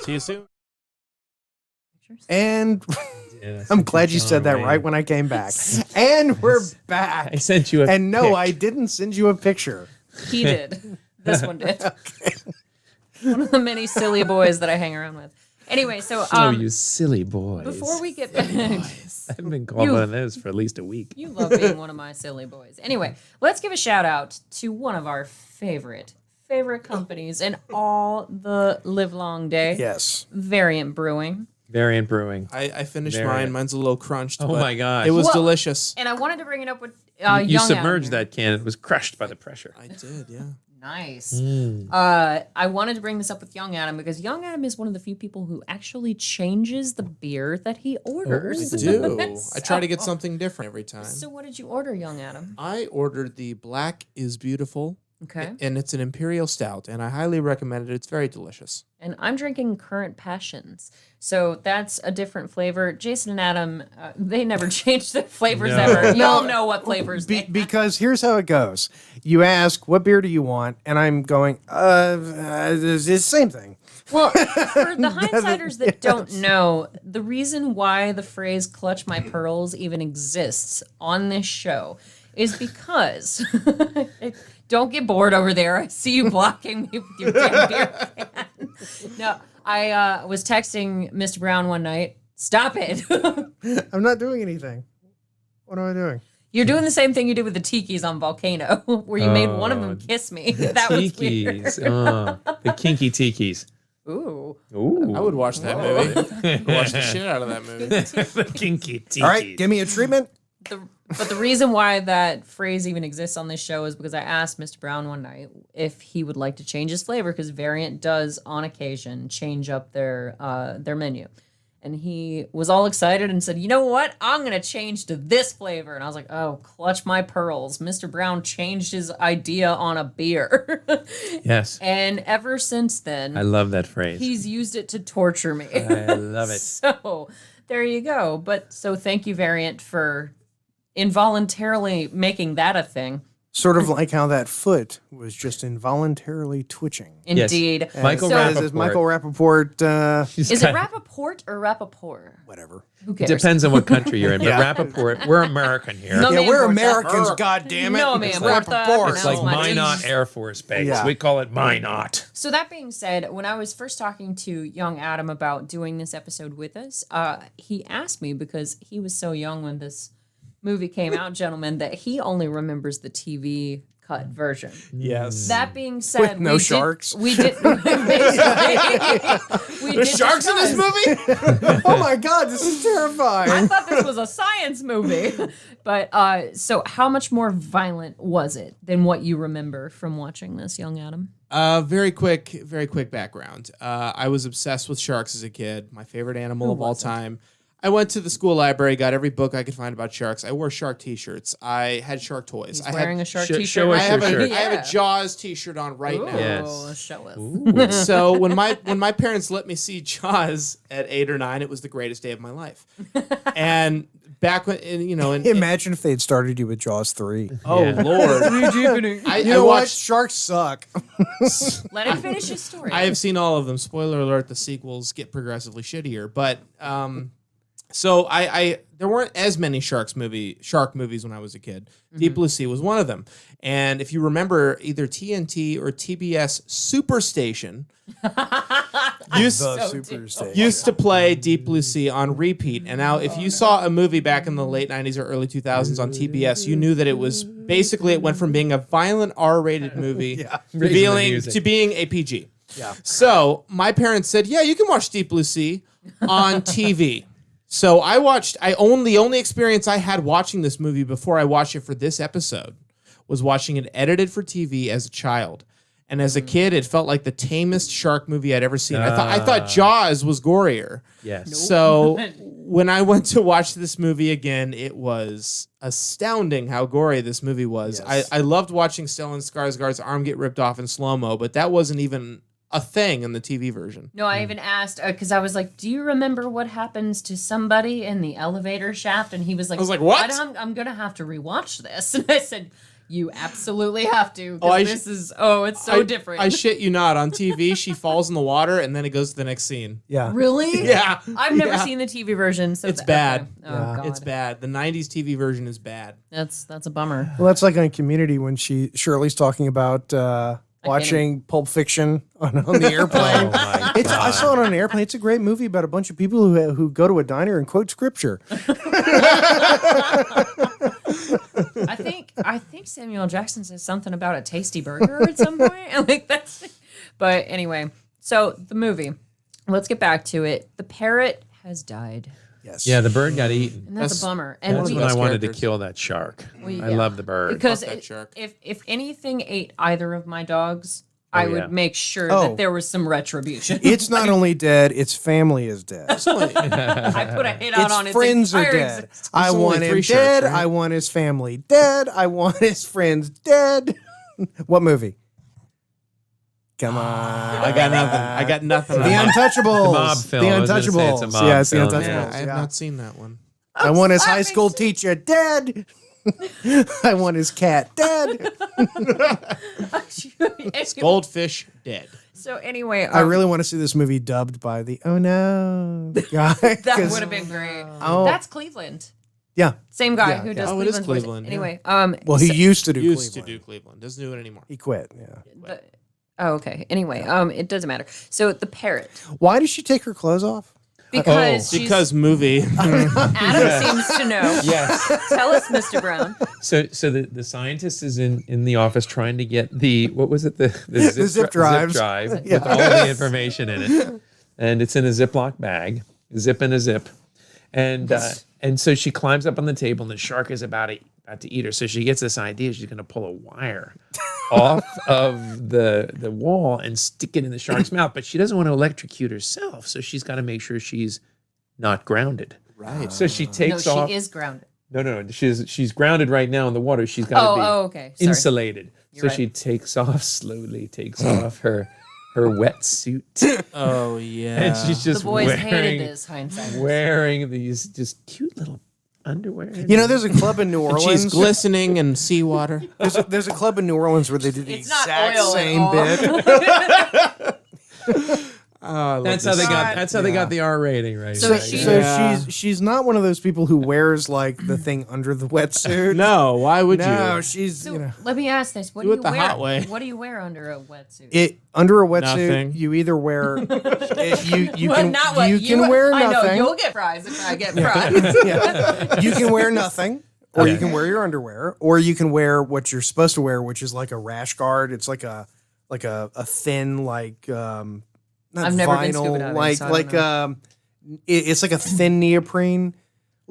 see you soon. And I'm glad you said that right when I came back. And we're back. I sent you a And no, I didn't send you a picture. He did. This one did. Okay. One of the many silly boys that I hang around with. Anyway, so you silly boys. Before we get back, I haven't been called one of those for at least a week. You love being one of my silly boys. Anyway, let's give a shout out to one of our favorite companies in all the livelong day. Yes, Variant Brewing. Variant Brewing. I finished mine. Mine's a little crunched. Oh my gosh, it was delicious. And I wanted to bring it up with you submerged that can. It was crushed by the pressure. I did, yeah. Nice. I wanted to bring this up with Young Adam because Young Adam is one of the few people who actually changes the beer that he orders. I do. I try to get something different every time. So what did you order, Young Adam? I ordered the Black is Beautiful. Okay. And it's an imperial stout, and I highly recommend it. It's very delicious. And I'm drinking Current Passions. So that's a different flavor. Jason and Adam, they never change their flavors ever. Y'all know what flavors because here's how it goes. You ask, what beer do you want? And I'm going, it's the same thing. Well, for the hindsighters that don't know, the reason why the phrase clutch my pearls even exists on this show is because... Don't get bored over there. I see you blocking me with your damn beer can. No, I was texting Mr. Brown one night. Stop it. I'm not doing anything. What am I doing? You're doing the same thing you did with the tikis on Volcano, where you made one of them kiss me. That was weird. The kinky tikis. Ooh. I would watch that movie. Watch the shit out of that movie. The kinky tikis. All right, give me a treatment. But the reason why that phrase even exists on this show is because I asked Mr. Brown one night if he would like to change his flavor, because Variant does, on occasion, change up their menu. And he was all excited and said, you know what? I'm going to change to this flavor. And I was like, oh, clutch my pearls. Mr. Brown changed his idea on a beer. Yes. And ever since then... I love that phrase. He's used it to torture me. I love it. So, there you go. So thank you, Variant, for... involuntarily making that a thing. Sort of like how that foot was just involuntarily twitching. Indeed. Yes. Michael Rappaport. As Michael Rappaport... is it Rappaport or Rappaport? Whatever. Who cares? Depends on what country you're in. But Rappaport, we're American here. No, we're Americans, goddammit. No, it's man. Rappaport. It's like Minot Air Force Base. Yeah. We call it Minot. So that being said, when I was first talking to young Adam about doing this episode with us, he asked me, because he was so young when this movie came out, gentlemen, that he only remembers the TV cut version. Yes. That being said, with no sharks. We did. There's sharks in this movie? Oh my God, this is terrifying. I thought this was a science movie. But so how much more violent was it than what you remember from watching this, young Adam? Very quick background. I was obsessed with sharks as a kid. My favorite animal of all time. I went to the school library, got every book I could find about sharks. I wore shark T-shirts. I had shark toys. He's wearing a shark T-shirt. show us your shirt. I have a Jaws T-shirt on right now. Yes. Show us. So when my parents let me see Jaws at 8 or 9, it was the greatest day of my life. And back when Imagine if they had started you with Jaws 3. oh Yeah. Lord, You know what? Sharks suck. Let him finish his story. I have seen all of them. Spoiler alert: the sequels get progressively shittier. But so I there weren't as many shark movies when I was a kid. Deep Blue Sea was one of them. And if you remember, either TNT or TBS Superstation used to play Deep Blue Sea on repeat. And now, if you saw a movie back in the late 90s or early 2000s on TBS, you knew that it was basically, it went from being a violent R-rated movie revealing to being a PG. Yeah. So my parents said, yeah, you can watch Deep Blue Sea on TV. So the only experience I had watching this movie before I watched it for this episode was watching it edited for TV as a child. And as a kid, it felt like the tamest shark movie I'd ever seen. I thought Jaws was gorier. Yes. Nope. So when I went to watch this movie again, it was astounding how gory this movie was. Yes. I loved watching Stellan Skarsgård's arm get ripped off in slow-mo, but that wasn't even a thing in the TV version. No, I even asked because I was like, "Do you remember what happens to somebody in the elevator shaft?" And he was like, I was like, "What?" I'm gonna have to rewatch this." And I said, "You absolutely have to. It's so different." I shit you not. On TV, she falls in the water and then it goes to the next scene. Yeah. Really? Yeah. I've never seen the TV version, so It's bad. Oh, God. It's bad. The 90s TV version is bad. That's a bummer. Well, that's like on Community when Shirley's talking about watching Pulp Fiction on the airplane. I saw it on an airplane. It's a great movie about a bunch of people who go to a diner and quote scripture. I think Samuel L. Jackson says something about a tasty burger at some point. But anyway, so the movie. Let's get back to it. The parrot has died. Yes. Yeah, the bird got eaten. And that's a bummer. And That's we, when I wanted to characters. kill that shark. I yeah. love the bird. because Fuck that shark. if anything ate either of my dogs, I yeah. would make sure Oh. that there was some retribution. It's not only dead, its family is dead. I put a hit out Its on its friends are entire dead. existence. I only want him 3 dead. sharks, right? I want his family dead. I want his friends dead. What movie? Come on. I got nothing. The Untouchables. The mob film. The I was gonna say Untouchables. it's a mob Yeah, it's The film, Untouchables. yeah. I have not seen that one. I want his high laughing school too. teacher dead. I want his cat dead. Goldfish dead. So anyway, I really want to see this movie dubbed by the Oh No guy. that 'cause- would have been great. Oh. That's Cleveland. Yeah. Same guy Yeah, who yeah. does Oh, it is Cleveland's voice. Cleveland, yeah. Anyway, Well, he used to do Used Cleveland. to do Cleveland. Doesn't do it anymore. He quit. Yeah. oh, okay. Anyway, it doesn't matter. So the parrot, Why does she take her clothes off? Because movie. Adam seems to know. Yes. Tell us, Mr. Brown. So the scientist is in the office trying to get the zip drives. zip drive with all of the information in it, and it's in a Ziploc bag, zip in a zip, and so she climbs up on the table and the shark is about to eat her. So she gets this idea she's going to pull a wire off of the wall and stick it in the shark's mouth, but she doesn't want to electrocute herself, so she's got to make sure she's not grounded. Right. So she takes No, off. she is grounded. No. She's grounded right now in the water. She's got to be okay. Sorry. insulated. So right. she takes off her wetsuit, Oh yeah. and she's just The boys wearing, hated this hindsight. wearing these just cute little underwear. You know, there's a club in New Orleans. She's glistening in seawater. There's a club in New Orleans where they do the It's not exact oil at same all. bit. That's how they got. That's how they got the R rating, right? So Right. she- So Yeah. she's not one of those people who wears like the thing under the wetsuit. No, why would No, you? she's So let me ask this: What Do do it you the wear? hot way. What do you wear under a wetsuit? it under a wetsuit. Nothing. You either wear you Well, can not what you can wear I know nothing. you'll get fries if I get fries. Yeah. You can wear nothing, or you can wear your underwear, or you can wear what you're supposed to wear, which is like a rash guard. It's like a thin not I've never been vinyl, scuba diving, so I don't know. it's like a thin neoprene.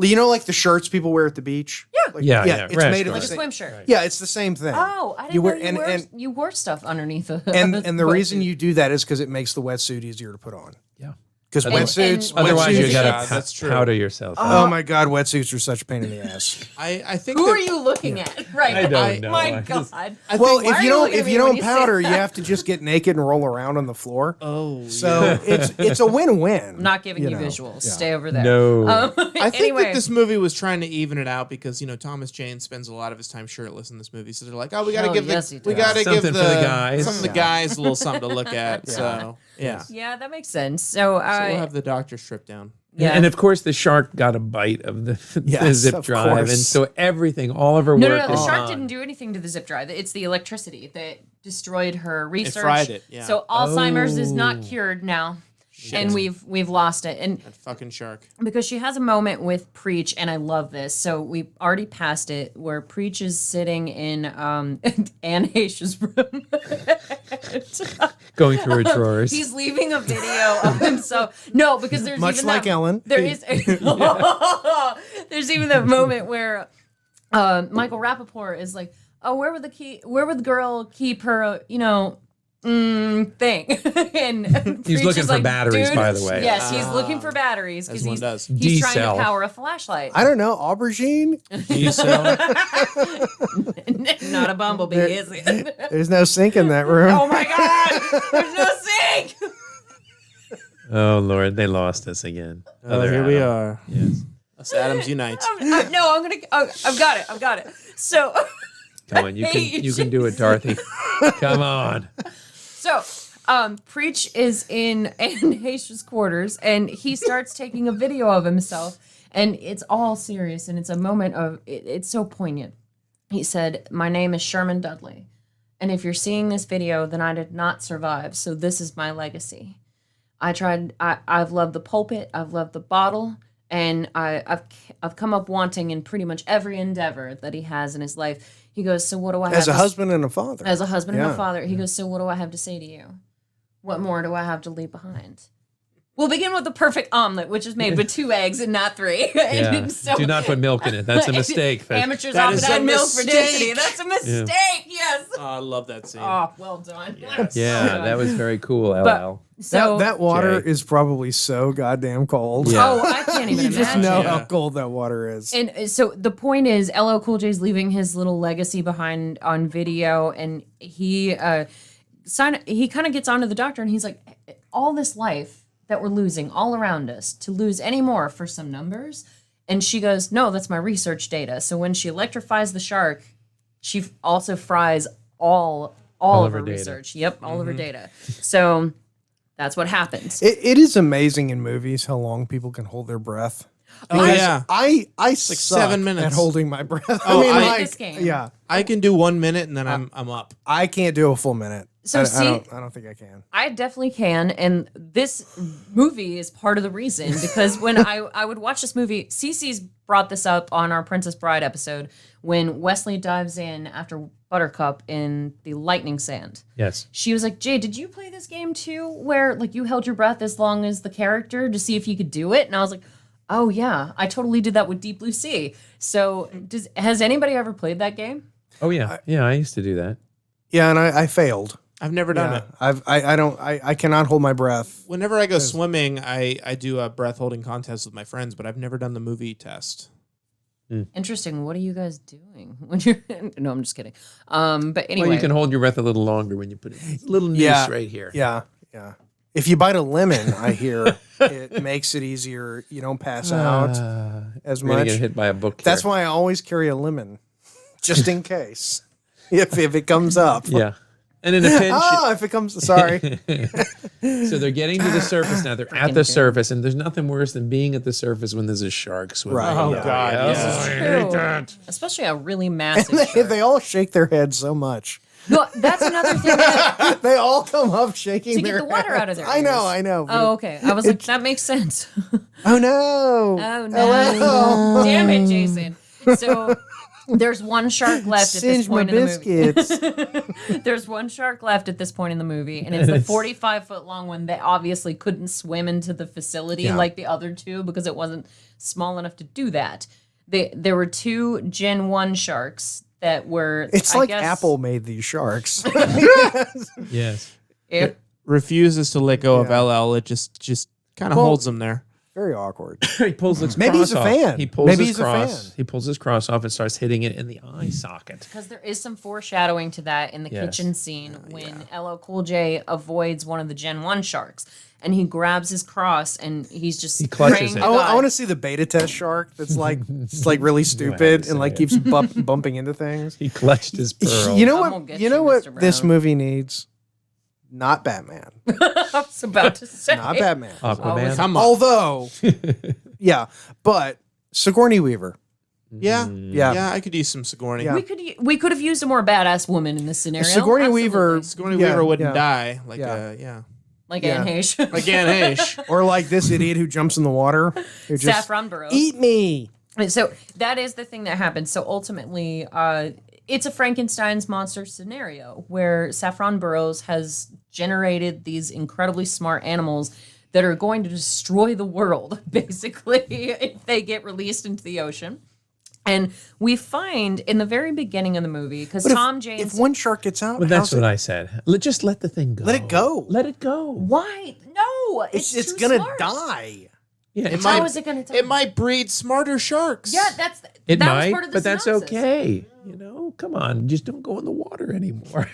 You know, like the shirts people wear at the beach. Yeah. Like, Yeah. It's Rash made of guard. Like a the same. swim shirt. Yeah, it's the same thing. Oh, I didn't You know wear- you wore stuff underneath. And the reason you do that is because it makes the wetsuit easier to put on. Yeah. Because wetsuits. Otherwise, you wetsuits- got that's to true. powder yourself. Oh my God, wetsuits are such a pain in the ass. I think Who that- are you looking at right I now? don't know. My I just- God. Well, Why are if you you don't looking at if me you when don't you say powder, you that? have to just get naked and roll around on the floor. Oh, So it's a win-win. I'm not giving you know. visuals. Yeah. Stay over there. No. I think anyway, that this movie was trying to even it out because Thomas Jane spends a lot of his time shirtless in this movie, so they're like, oh, we got to Hell give yes, he we does. got to give Something for the guys. some of the guys a little something to look at. So yeah, yeah, that makes sense. So, we'll have the doctor stripped down. yeah. And of course, the shark got a bite of the Yes, zip of drive, course. and so everything, all of her No, work no, no. The is shark gone. didn't do anything to the zip drive. It's the electricity that destroyed her research. fried it, yeah. So Alzheimer's is not cured now, and we've lost it. And That fucking shark. because she has a moment with Preach, and I love this. So we already passed it, where Preach is sitting in Anne Heche's room. Going through her drawers. He's leaving a video of himself. No, because there's Much even like that, Ellen. There is. There's even that moment where Michael Rappaport is like, "Oh, where would the girl keep her? Thing." And He's Preach looking is for like, batteries, "Dude," by the way. Yes, he's looking for batteries because As one he's does. he's trying D-cell. to power a flashlight. I don't know, aubergine. Not a bumblebee, is it? There's no sink in that room. Oh my God! There's no sink. Oh Lord, they lost us again. Other Here we Adam. are. Yes. Us Adams unite. No, I'm gonna. Oh, I've got it. So. Come on, you can do it, Dorothy. Come on. So, Preach is in Anne Heche's quarters, and he starts taking a video of himself, and it's all serious, and it's a moment of, it's so poignant. He said, "My name is Sherman Dudley, and if you're seeing this video, then I did not survive, so this is my legacy. I've loved the pulpit, I've loved the bottle, and I've come up wanting in pretty much every endeavor that he has in his life." He goes, "So what do I have As a to husband and a father. As a husband and Yeah. a father." He goes, "So what do I have to say to you? What more do I have to leave behind?" We'll begin with the perfect omelet, which is made with 2 eggs and not 3. Yeah. And so- Do not put milk in it. That's a mistake. folks. Amateurs That often is a add milk for density. mistake. That's a mistake. Yes. Oh, I love that scene. Oh, well done. Yeah, that was very cool, LL. But- So, that water Jay. is probably so goddamn cold. Yeah. oh, I can't even You just imagine. know Yeah. how cold that water is. And so the point is, LL Cool J's leaving his little legacy behind on video, and he kind of gets onto the doctor, and he's like, "All this life that we're losing all around us, to lose any more for some numbers?" And she goes, "No, that's my research data." So when she electrifies the shark, she also fries all of her her data. research. Yep, all of her data. So that's what happens. It is amazing in movies how long people can hold their breath. Oh, Because yeah. I suck 7 minutes. at holding my breath. Oh, I- Like this game. yeah, I can do 1 minute and then I'm up. I can't do a full minute. So I see- don't think I can. I definitely can, and this movie is part of the reason, because when I would watch this movie, Cece's brought this up on our Princess Bride episode when Wesley dives in after Buttercup in the lightning sand. Yes. She was like, "Jay, did you play this game too, where like you held your breath as long as the character to see if you could do it?" And I was like, "Oh yeah, I totally did that with Deep Blue Sea." So has anybody ever played that game? Oh yeah. Yeah, I used to do that. Yeah, and I failed. I've never done Yeah, it. I cannot hold my breath. Whenever I go swimming, I do a breath holding contest with my friends, but I've never done the movie test. Interesting. What are you guys doing when you're? No, I'm just kidding. But anyway, Well, you can hold your breath a little longer when you put it. It's a little noose Yeah, right here. Yeah, yeah. If you bite a lemon, I hear it makes it easier. You don't pass out as We're gonna much. get hit by a book. That's here. why I always carry a lemon, just in case. if it comes up. Yeah. And in a pinch, Oh, if it comes, sorry. so they're getting to the surface now. They're at the surface, and there's nothing worse than being at the surface when there's a shark swimming. Right. Oh, Yeah. God. True. Especially a really massive they, shark. they all shake their heads so much. No, that's another thing. That, They all come up shaking to their get the water heads. out of their I know, ears. I know. Oh, okay. I was like, that makes sense. Oh no. Oh no! Damn it, Jason. So there's one shark left at this Singe my point in the movie. biscuits. There's one shark left at this point in the movie, and it's the 45-foot long one that obviously couldn't swim into the facility Yeah. like the other two because it wasn't small enough to do that. There were 2 Gen 1 sharks that were. It's I like guess, Apple made these sharks. Yes. It, Refuses to let go of LL. It just Kind of holds him there. Very awkward. He pulls his Maybe cross he's a off. fan. He pulls Maybe his he's a cross. fan. He pulls his cross off and starts hitting it in the eye socket. Because there is some foreshadowing to that in the kitchen scene when LL Cool J avoids one of the Gen 1 sharks. And he grabs his cross and he's just He clutches praying it. to I God. want to see the beta test shark that's like it's like really stupid and like keeps bumping into things. He clutched his pearl. You know I'm gonna what? get You know you, what Mr. this Brown. movie needs? Not Batman. I was about to say. Not Batman. Aquaman. Come on. Although, yeah, but Sigourney Weaver. Yeah. Yeah. Yeah, I could use some Sigourney. Yeah. We could have used a more badass woman in this scenario. Sigourney Weaver, Sigourney yeah, Weaver wouldn't yeah. die. Like, Yeah. like Yeah. Anne Heche. like Anne Heche. or like this idiot who jumps in the water. Who just Saffron Burrows. eat me. And so that is the thing that happens. So ultimately, it's a Frankenstein's monster scenario where Saffron Burrows has generated these incredibly smart animals that are going to destroy the world, basically, if they get released into the ocean. And we find in the very beginning of the movie, because Tom James... If one shark gets out, Well, that's how's what it- I said. Just let the thing go. Let it go. Let it go. Why? No, It's too gonna smart. die. Yeah, it's How is it going to die? It might breed smarter sharks. Yeah, that It was might, part of the but that's synopsis. okay. You know, come on, just don't go in the water anymore.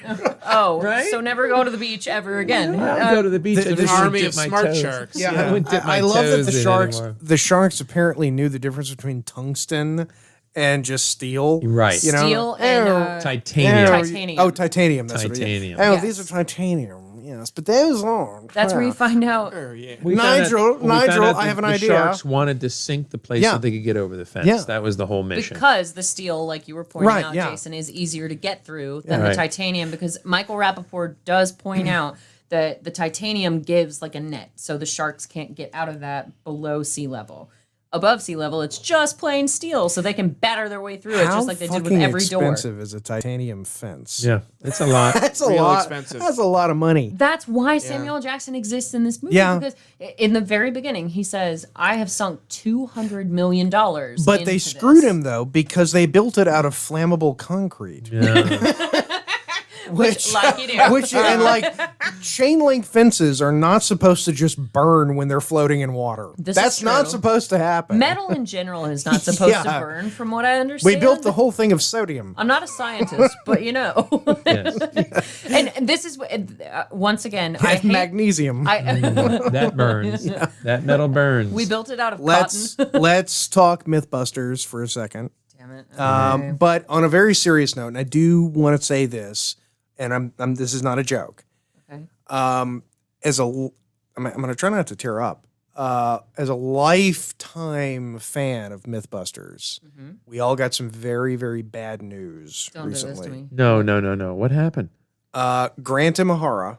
Oh, Right? so never go to the beach ever again. I'll go to the beach. the- and the just army dip of my smart toes. sharks. Yeah, I wouldn't dip my I love that toes the in sharks. anymore. The sharks apparently knew the difference between tungsten and just steel. Right. You know? Steel and Titanium. Titanium. Oh, titanium. That's Titanium. What it is. Oh, Yes. these are titanium. Yes, but those aren't. that's where you find out. Oh, yeah. We found Nigel, we found out I have an the idea. sharks wanted to sink the place Yeah. so they could get over the fence. Yeah. That was the whole mission. Because the steel, like you were pointing Right, out, yeah. Jason, is easier to get through than Right. the titanium because Michael Rappaport does point out that the titanium gives like a net, so the sharks can't get out of that below sea level. Above sea level, it's just plain steel, so they can batter their way through it, How just like they did with fucking every door. expensive is a titanium fence? Yeah, it's a lot. That's a Real lot. expensive. That's a lot of money. That's why Samuel L. Jackson exists in this movie. Yeah. Because in the very beginning, he says, I have sunk $200 million. But they into screwed this." him though because they built it out of flammable concrete. Yeah. Which, Like you do. which and like chain link fences are not supposed to just burn when they're floating in water. This That's is not true. supposed to happen. Metal in general is not supposed to Yeah. burn, from what I understand. We built the whole thing of sodium. I'm not a scientist, but you know. Yes. And this is once again, I hate, Magnesium. That burns. That metal burns. we built it out of let's cotton. let's talk Mythbusters for a second. Damn it. But on a very serious note, and I do want to say this, and I'm this is not a joke. Okay. I'm going to try not to tear up. As a lifetime fan of Mythbusters, we all got some very, very bad news Don't do this recently. to me. No. What happened? Grant Imahara,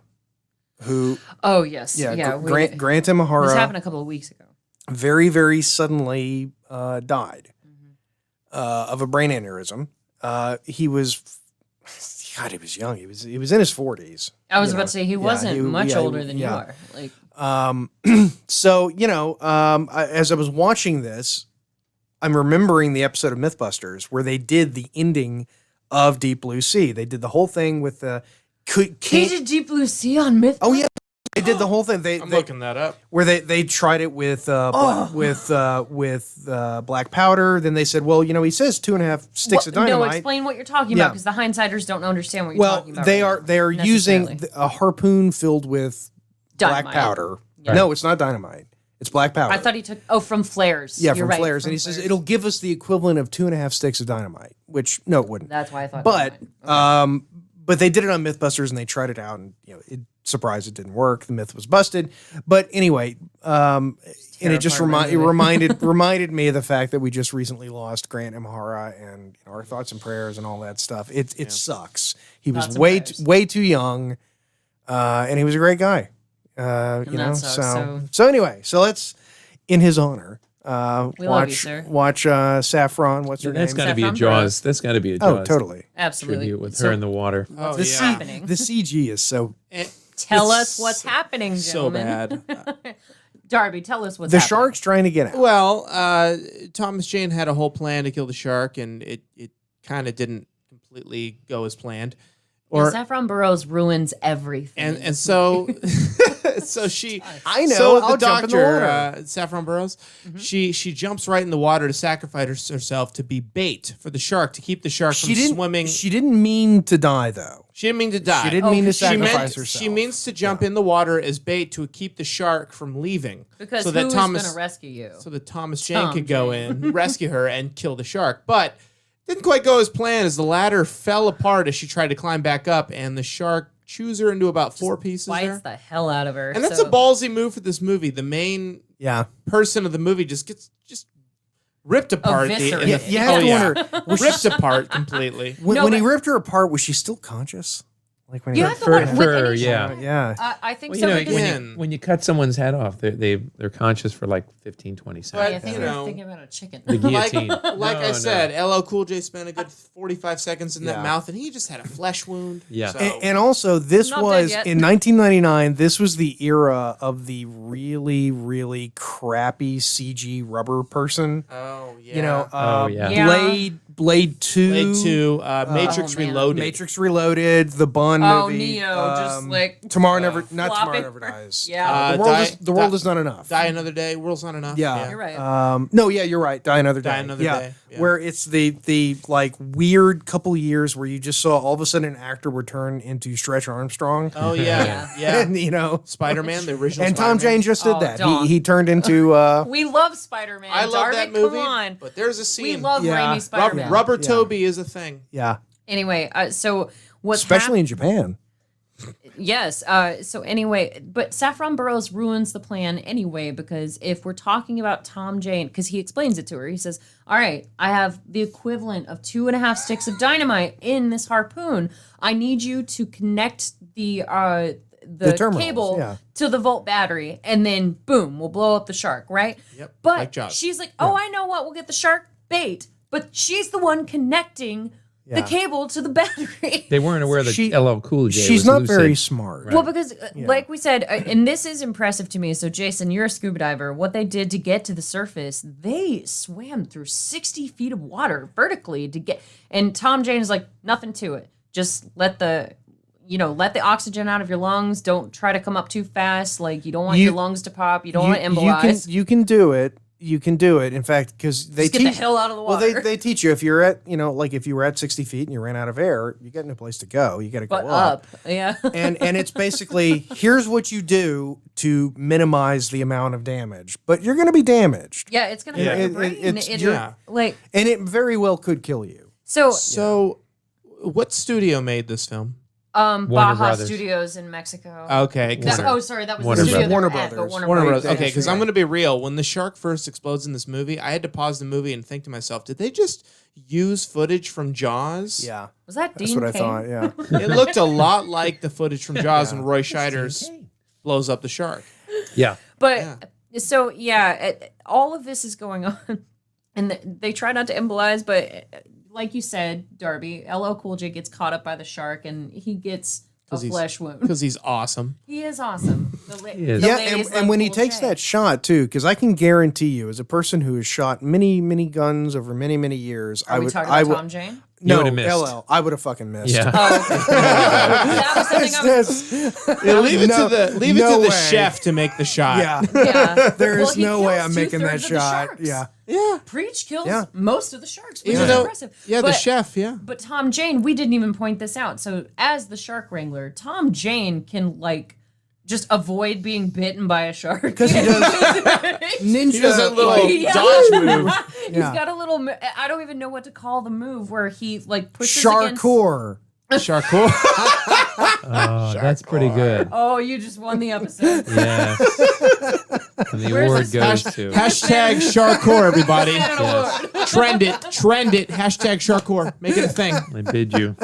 who Oh yes, Grant This happened Imahara a couple of weeks ago. very, very suddenly died of a brain aneurysm. He was young. He was in his 40s. I was you about know. to say he Yeah, wasn't much yeah, older than you yeah. are. Like So, as I was watching this, I'm remembering the episode of Mythbusters where they did the ending of Deep Blue Sea. They did the whole thing with the he did Deep Blue Sea on Myth. Oh yeah, they did the whole thing. I'm looking that up. Where they tried it with black powder. Then they said, well, he says 2.5 sticks of dynamite. No, explain what you're talking Yeah. about because the hindsiders don't understand what you're Well, talking about. they right are now, using necessarily. a harpoon filled with black Dynamite. powder. Yeah. No, it's not dynamite. It's black powder. I thought he took from flares. Yeah, You're from right, flares. from And he says flares. it'll give us the equivalent of 2.5 sticks of dynamite, which no, it wouldn't. That's why I thought. But dynamite. but they did it on Mythbusters and they tried it out and surprised it didn't work. The myth was busted. But anyway, and it just reminded me of the fact that we just recently lost Grant Imahara and our thoughts and prayers and all that stuff. It sucks. He was Thoughts and way prayers. way too young, and he was a great guy. that sucks, So anyway, so let's in his honor. We love watch you, sir. watch Saffron. What's her That's name? got to be a Saffron Jaws. That's got to be a Jaws. Oh, totally. Absolutely. Tribute with So her in the water. Oh, The, yeah. happening? the CG is so. Tell it's us what's happening, So gentlemen. bad. Darby, tell us what's The happening. shark's trying to get out. Well, Thomas Jane had a whole plan to kill the shark, and it kind of didn't completely go as planned. Saffron Burrows ruins everything. And so So I know. So I'll the jump in the doctor, water. Saffron Burrows, she jumps right in the water to sacrifice herself to be bait for the shark to keep the shark from swimming. She didn't mean to die, though. She didn't mean to die. She didn't mean to She sacrifice herself. She means to jump in the water as bait to keep the shark from leaving. Because so that who's going to rescue you? So that Thomas Jane could go in, rescue her, and kill the shark. But didn't quite go as planned, as the ladder fell apart as she tried to climb back up, and the shark chews her into about 4 pieces Bites the hell out of her. And that's a ballsy move for this movie. The main person of the movie just gets ripped apart. You have to wonder. Ripped apart completely. When he ripped her apart, was she still conscious? Like when you have to wonder. Yeah. I think well, so. When you cut someone's head off, they're conscious for like 15, 20 seconds. I think you're thinking about a chicken. The guillotine. Like I said, LL Cool J spent a good 45 seconds in that mouth, and he just had a flesh wound. Yeah. So. And also, this was, in 1999, this was the era of the really, really crappy CG rubber person. Oh, yeah. You know, Blade 2. Matrix Reloaded. Matrix Reloaded, the Bond movie. Neo, just like Tomorrow Never Dies. Yeah. The world is not enough. Die Another Day. World's not enough. Yeah. You're right. You're right. Die Another Day. Die Another Day. Yeah. Where it's the like weird couple years where you just saw all of a sudden an actor would turn into Stretch Armstrong. Oh yeah. And Spider-Man, the original. And Tom Spider-Man. Jane just did that. Don't. He turned into we love Spider-Man. I love Darby, that movie. Come on. But there's a scene. We love Raimi Spider-Man. Rubber Toby is a thing. Yeah. Anyway, so what's especially in Japan. Yes. So anyway, but Saffron Burrows ruins the plan anyway, because if we're talking about Tom Jane, because he explains it to her, he says, all right, I have the equivalent of 2.5 sticks of dynamite in this harpoon. I need you to connect the cable to the volt battery, and then boom, we'll blow up the shark, right? Yep. But she's like, I know what, we'll get the shark bait. But she's the one connecting the cable to the battery. They weren't aware that LL Cool J She's was not lucid. very smart. Well, because like we said, and this is impressive to me. So, Jason, you're a scuba diver. What they did to get to the surface, they swam through 60 feet of water vertically to get. And Tom Jane is like, nothing to it. Just let the oxygen out of your lungs. Don't try to come up too fast. Like, you don't want your lungs to pop. You don't want to embolize. You can do it. You can do it. In fact, because they teach, get the hell out of the water. Well, they teach you if you're at, if you were at 60 feet and you ran out of air, you got no place to go. You got to go up. Yeah. and it's basically, here's what you do to minimize the amount of damage, but you're going to be damaged. Yeah, it's going to hurt your brain. And it very well could kill you. So, what studio made this film? Baja Brothers. Studios in Mexico. Okay. That was the Warner studio. Warner Brothers. Brothers. Warner Brothers. Okay, because I'm going to be real. When the shark first explodes in this movie, I had to pause the movie and think to myself, did they just use footage from Jaws? Yeah. Was that Dean That's what Cain? I thought, yeah. It looked a lot like the footage from Jaws when Roy Scheider's blows up the shark. Yeah. But, all of this is going on, and they try not to embolize, but like you said, Darby, LL Cool J gets caught up by the shark, and he gets a flesh wound. Because he's awesome. He is awesome. And when he takes that shot, too, because I can guarantee you, as a person who has shot many, many guns over many, many years, Are we talking about Tom Jane? No, missed. LL. I would have fucking missed. Yeah. That was something I was... leave it to the chef to make the shot. Yeah. There's no way I'm making that shot. Yeah. Preach kills most of the sharks, which is impressive. Yeah, the chef, But Tom Jane, we didn't even point this out. So as the shark wrangler, Tom Jane can just avoid being bitten by a shark. Because he does ninja. He does a little dodge move. He's got a little, I don't even know what to call the move, where he pushes Sharkcore. Sharkcore. Oh, that's pretty good. Oh, you just won the episode. Yes. And the award goes to Hashtag Sharkcore, everybody. Yes. Trend it. Hashtag Sharkcore. Make it a thing. I bid you.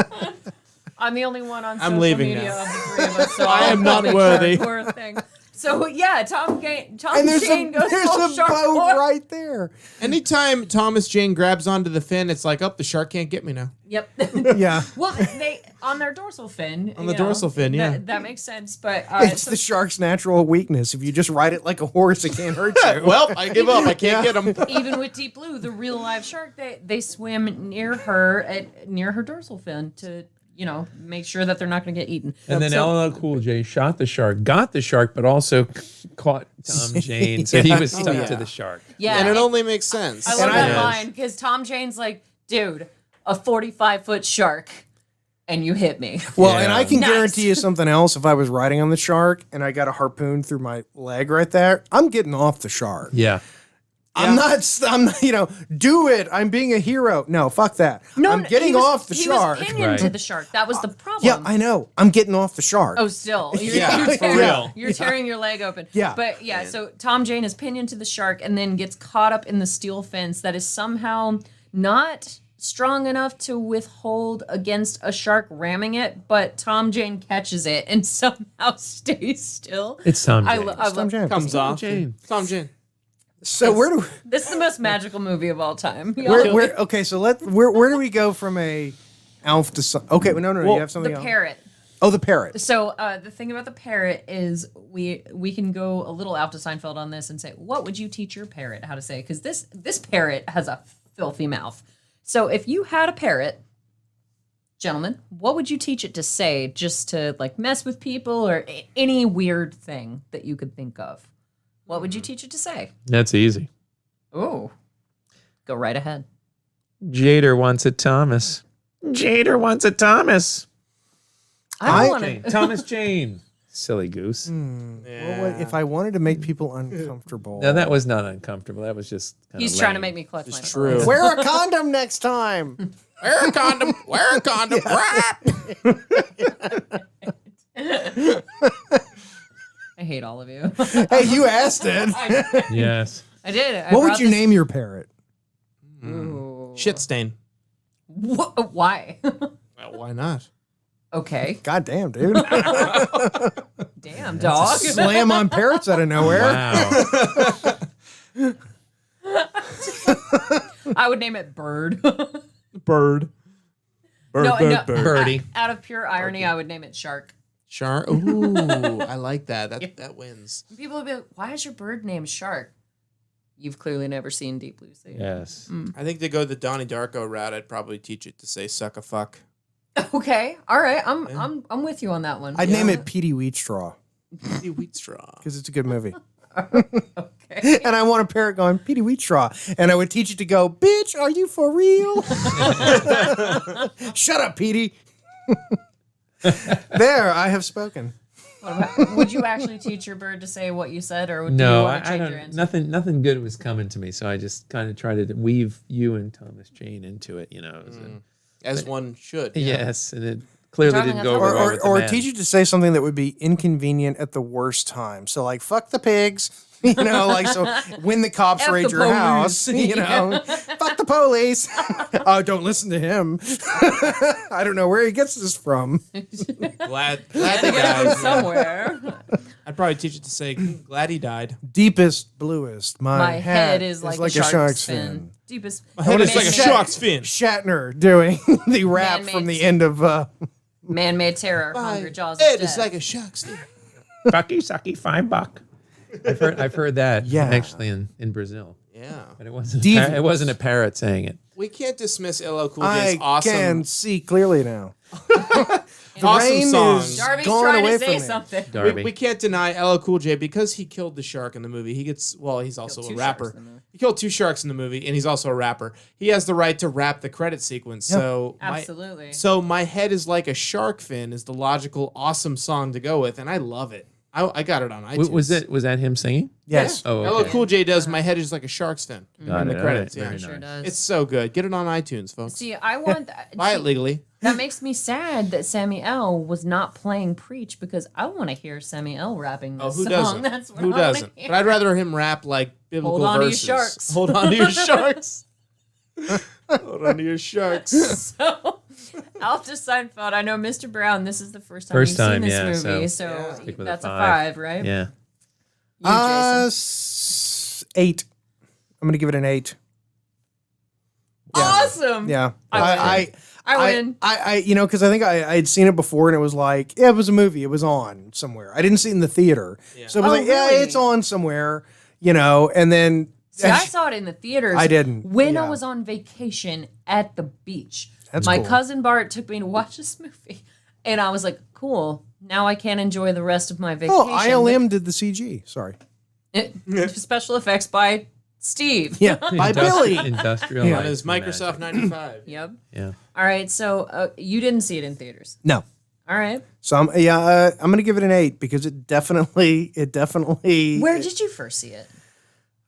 I'm the only one on I'm social leaving media now. of the three of us, so I am not worthy. Thing. So yeah, Tom Jane goes there's full a shark boat war. right there. Anytime Thomas Jane grabs onto the fin, it's like, the shark can't get me now. Yep. Yeah. Well, they on their dorsal fin. On the dorsal fin, yeah. That makes sense, but It's the shark's natural weakness. If you just ride it like a horse, it can't hurt you. Well, I give up. I can't get him. even with Deep Blue, the real live shark, they swim near her dorsal fin to make sure that they're not going to get eaten. And then LL Cool J shot the shark, got the shark, but also caught Tom Jane, so he was stuck to the shark. Yeah, and it only makes sense. I love that line because Tom Jane's like, dude, a 45-foot shark, and you hit me. Well, and I can guarantee you something else. If I was riding on the shark and I got a harpoon through my leg right there, I'm getting off the shark. Yeah. I'm not, do it. I'm being a hero. No, fuck that. I'm getting off the shark. He was pinioned to the shark. That was the problem. Yeah, I know. I'm getting off the shark. Oh, still. You're tearing your leg open. Yeah. But so Tom Jane is pinioned to the shark and then gets caught up in the steel fence that is somehow not strong enough to withhold against a shark ramming it, but Tom Jane catches it and somehow stays still. It's Tom Jane. Tom Jane. Comes off. Tom Jane. So this is the most magical movie of all time. Okay, so where do we go from a Alf to okay, no, you have something the else. Parrot. Oh, the parrot. So the thing about the parrot is we can go a little out to Seinfeld on this and say, what would you teach your parrot how to say? Because this parrot has a filthy mouth. So if you had a parrot, gentlemen, what would you teach it to say just to like mess with people or any weird thing that you could think of? What would you teach it to say? That's easy. Oh, go right ahead. Jader wants a Thomas. Jader wants a Thomas. Thomas Jane. Silly goose. Well, if I wanted to make people uncomfortable. No, that was not uncomfortable. That was just He's trying to make me clutch my true. Wear a condom next time. Wear a condom. Wear a condom. I hate all of you. Hey, you asked it. Yes. I did. What would you name your parrot? Shit stain. Why? Well, why not? Okay. God damn, dude. Damn, dog. Slam on parrots out of nowhere. Wow. I would name it Bird. Bird. Birdie. Out of pure irony, I would name it Shark. Shark. Ooh, I like that. That wins. People have been, why is your bird named Shark? You've clearly never seen Deep Blue Sea. Yes. I think to go the Donnie Darko route, I'd probably teach it to say "suck a fuck." Okay, all right. I'm with you on that one. I'd name it Petey Wheatstraw Petey Wheatstraw. because it's a good movie. Okay. And I want a parrot going, Petey Wheatstraw. And I would teach it to go, bitch, are you for real? Shut up, Petey. There, I have spoken. Would you actually teach your bird to say what you said, or would you No, want to I change your don't. answer? Nothing good was coming to me, so I just kind of tried to weave you and Thomas Jane into it. As one should. Yes, and it clearly Driving didn't a go Thor. over well with the Or men. teach it to say something that would be inconvenient at the worst time. So, like, fuck the pigs. So when the cops F raid the your police. house, fuck the police. Oh, don't listen to him. I don't know where he gets this from. Glad he Get it from died. somewhere. I'd probably teach it to say "glad he died." Deepest, bluest. My head is like a shark's fin. Deepest. My head is like a Man-made- shark's fin. Shatner doing the rap Man-made from the end of. Man-made terror. Hungry Jaws. Head is is dead. like a shark's fin. Bucky Sucky $5. I've heard that. Yeah. Actually in Brazil, Yeah. but it wasn't. Devious. It wasn't a parrot saying it. We can't dismiss LL Cool J's I awesome, can see clearly now. awesome rain song. is- Darby's gone trying away to from say me. something. Darby. We can't deny LL Cool J because he killed the shark in the movie. He's also two a sharks rapper. in the movie. He killed 2 sharks in the movie, and he's also a rapper. He has the right to rap the credit sequence. So Absolutely. My head is like a shark fin is the logical, awesome song to go with, and I love it. I got it on iTunes. Was that him singing? Yes. Oh, LL okay. Cool J does "My Head Is Like a Shark's Fin" Got in the it. credits. All right. Yeah, Very Sure nice. does. it's so good. Get it on iTunes, folks. See, I want that. Buy it legally. That makes me sad that Sammy L was not playing Preach because I want to hear Sammy L rapping this Oh, who song. doesn't? That's what Who I wanna doesn't? hear. But I'd rather him rap like biblical Hold on to your verses. sharks. Hold on to your sharks. Hold on to your sharks. So, Alf to Seinfeld. I know Mr. Brown. This is the first time First you've time, seen yeah, this movie, so- so Stick with that's a a 5. 5, right? Yeah. You, Jason. 8. I'm going to give it an 8. Awesome. Yeah. I win. I because I think I had seen it before and it was like, yeah, it was a movie. It was on somewhere. I didn't see it in the theater. So it was Oh, like, yeah, really? it's on somewhere, and then See, I saw it in the theaters. I didn't. When Yeah. I was on vacation at the beach. That's My cool. cousin Bart took me to watch this movie. And I was like, cool. Now I can enjoy the rest of my vacation. Oh, ILM did the CG. Sorry. Special effects by Steve. Yeah, by Billy. Industrial. On Light his and Microsoft Magic. 95. Yep. Yeah. All right. So you didn't see it in theaters. No. All right. So I'm going to give it an 8 because it definitely. Where did you first see it?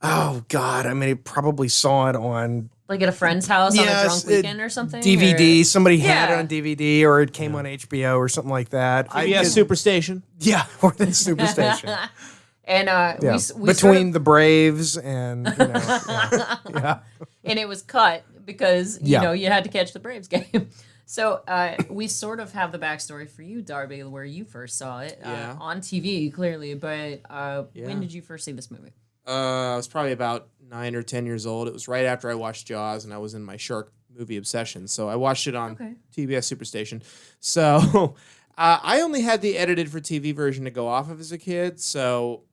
Oh God! I mean, I probably saw it on Like at a friend's house on a Yes, drunk weekend or something? DVD. Or- Somebody had it Yeah. on DVD, or it came on HBO or something like that. PBS Superstation. Yeah, or the Superstation. And Yeah. we Between sort of, the Braves and yeah. and it was cut because you Yeah. know you had to catch the Braves game. So we sort of have the backstory for you, Darby, where you first saw it Yeah. on TV, clearly. But when did you first see this movie? I was probably about 9 or 10 years old. It was right after I watched Jaws, and I was in my shark movie obsession. So I watched it on TBS Superstation. So I only had the edited for TV version to go off of as a kid. So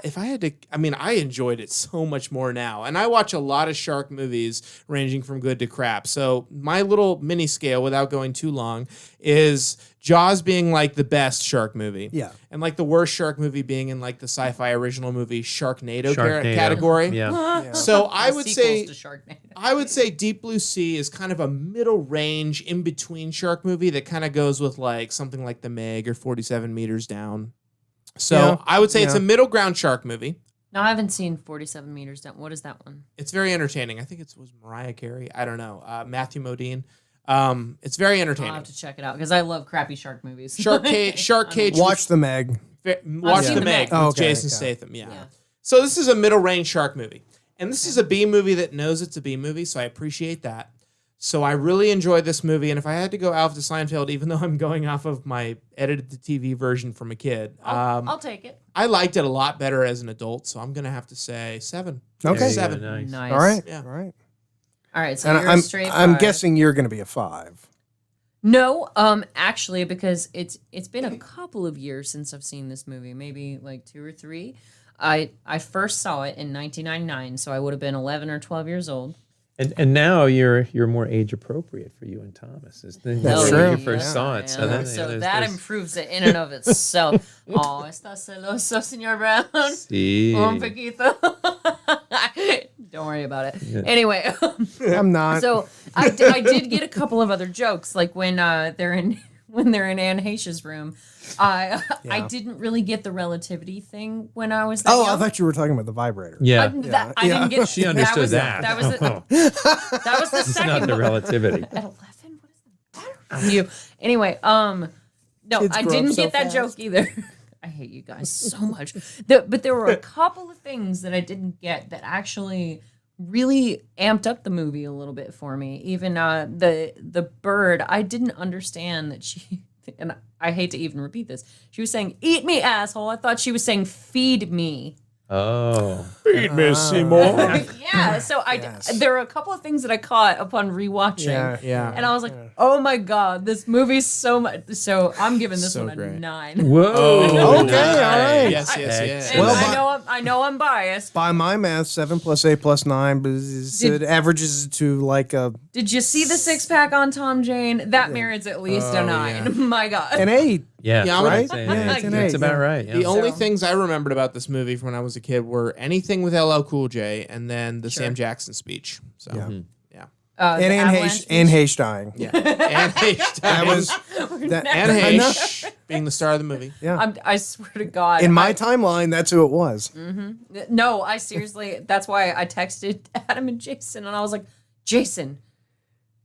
if I had to, I mean, I enjoyed it so much more now. And I watch a lot of shark movies ranging from good to crap. So my little mini scale, without going too long, is Jaws being like the best shark movie. Yeah. And like the worst shark movie being in like the sci-fi original movie Sharknado, Sharknado. category. Yeah. So I The would sequels say to Sharknado. I would say Deep Blue Sea is kind of a middle range in between shark movie that kind of goes with like something like The Meg or 47 Meters Down. So Yeah, I would say it's yeah. a middle ground shark movie. No, I haven't seen 47 Meters Down. What is that one? It's very entertaining. I think it was Mariah Carey. I don't know. Matthew Modine. It's very I'll entertaining. have to check it out because I love crappy shark movies. Shark Cage. Watch the Meg. Watch seen The The Meg Meg. with Okay, Jason okay. Statham. Yeah. Yeah. So this is a middle range shark movie. And this is a B movie that knows it's a B movie, so I appreciate that. So I really enjoyed this movie, and if I had to go Alf to Seinfeld, even though I'm going off of my edited to TV version from a kid, I'll take it. I liked it a lot better as an adult, so I'm going to have to say 7. Okay. There you go, 7. nice. Nice. All right. Yeah. All right. All right. So And you're a straight I'm five. guessing you're going to be a 5. No, actually, because it's been a couple of years since I've seen this movie, maybe like 2 or 3. I first saw it in 1999, so I would have been 11 or 12 years old. And now you're more age appropriate for you and Thomas. That's when true. you first saw it. So, then, So there's- that there's- improves it in and of itself. Oh, está celoso, señor Brown. Sí. Un poquito. Don't worry about it. Anyway, I'm not. so I did get a couple of other jokes, like when they're in Anne Heche's room. I didn't really get the relativity thing when I was that I young. thought you were talking about the vibrator. Yeah. I didn't get. She understood was, that. That was Oh. that was the It's second not the one. relativity. At 11, what is the matter with you? Anyway, no, Kids I grow up didn't so get that fast. joke either. I hate you guys so much. But there were a couple of things that I didn't get that actually really amped up the movie a little bit for me. Even the bird, I didn't understand that she. And I hate to even repeat this. She was saying, "Eat me, asshole." I thought she was saying, "Feed me." Oh. Feed me, Seymour. Yeah. So there were a couple of things that I caught upon rewatching. Yeah. Yeah. And I was like, "Oh my god, this movie's so much." So I'm giving this So one a great. 9. Whoa. Okay, all right. Yes, yes, yes. And Well, I know I'm biased. By my math, 7 plus 8 plus 9, but it averages to like Did you see the 6-pack on Tom Jane? That merits at least a 9. My god. an 8. Yeah. Yeah, I'm Right? I'd say Yeah, that's, it's an that's eight, about yeah. right. Yeah. The only So- things I remembered about this movie from when I was a kid were anything with LL Cool J and then the Sam Jackson speech. So, Yeah. yeah. The And Avalanche Anne Heche dying. Yeah. Anne Heche. That was that. Anne I know. Heche being the star of the movie. Yeah. I swear to God. In my timeline, that's who it was. No, I seriously. That's why I texted Adam and Jason, and I was like, Jason,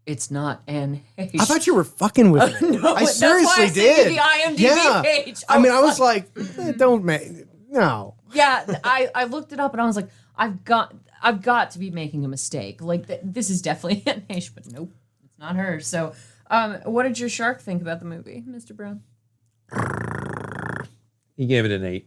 it's not Anne Heche. I thought you were fucking with me. I that's why I seriously sent you did. the IMDb yeah. page. I mean, I was like, don't make no. Yeah, I looked it up and I was like, I've got to be making a mistake. Like this is definitely Anne Heche, but nope, it's not her. So, what did your shark think about the movie, Mr. Brown? He gave it an 8.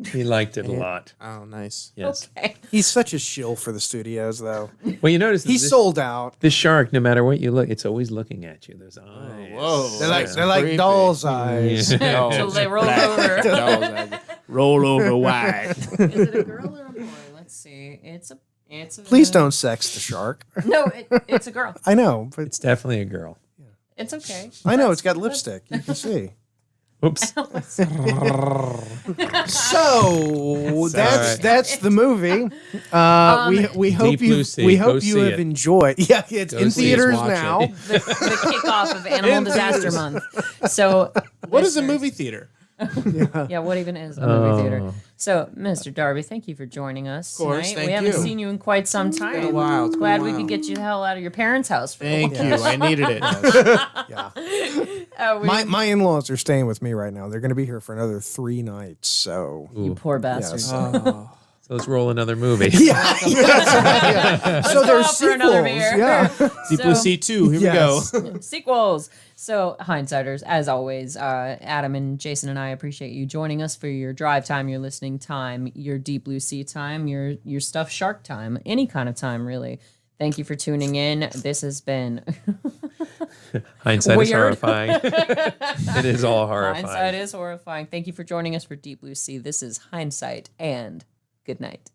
He liked it a lot. Oh, nice. Yes. Okay. He's such a shill for the studios, though. Well, you notice He's this, sold out. this shark, no matter what you look, it's always looking at you. Those eyes. Whoa. They're like doll's eyes. Till they roll over. Roll over wide. Is it a girl or a boy? Let's see. It's a. Please don't sex the shark. No, it's a girl. I know, but It's definitely a girl. It's okay. I know it's got lipstick. You can see. Oops. So that's the movie. We hope Deep Blue Sea. we Go hope you see have it. enjoyed. Yeah, it's in see it. theaters Watch now. it. The kickoff of Animal Disaster Month. So, What is a listeners- movie theater? Yeah, what even is a movie theater? So, Mr. Darby, thank you for joining us course, tonight. thank we haven't you. seen you in quite some time. been a while, it's been Glad a we while. could get you the hell out of your parents' house. For Thank a you. I needed it. My in-laws are staying with me right now. They're going to be here for another 3 nights. So You poor bastard. Yes. Oh. So let's roll another movie. yeah, that's right, yeah. So go there's out for another sequels. beer. Yeah. Deep Blue Sea 2. Here Yes. we go. Sequels. So, hindsighters, as always, Adam and Jason and I appreciate you joining us for your drive time, your listening time, your Deep Blue Sea time, your stuffed shark time, any kind of time, really. Thank you for tuning in. This has been Hindsight is Weird. horrifying. It is all horrifying. Hindsight is horrifying. Thank you for joining us for Deep Blue Sea. This is Hindsight, and good night.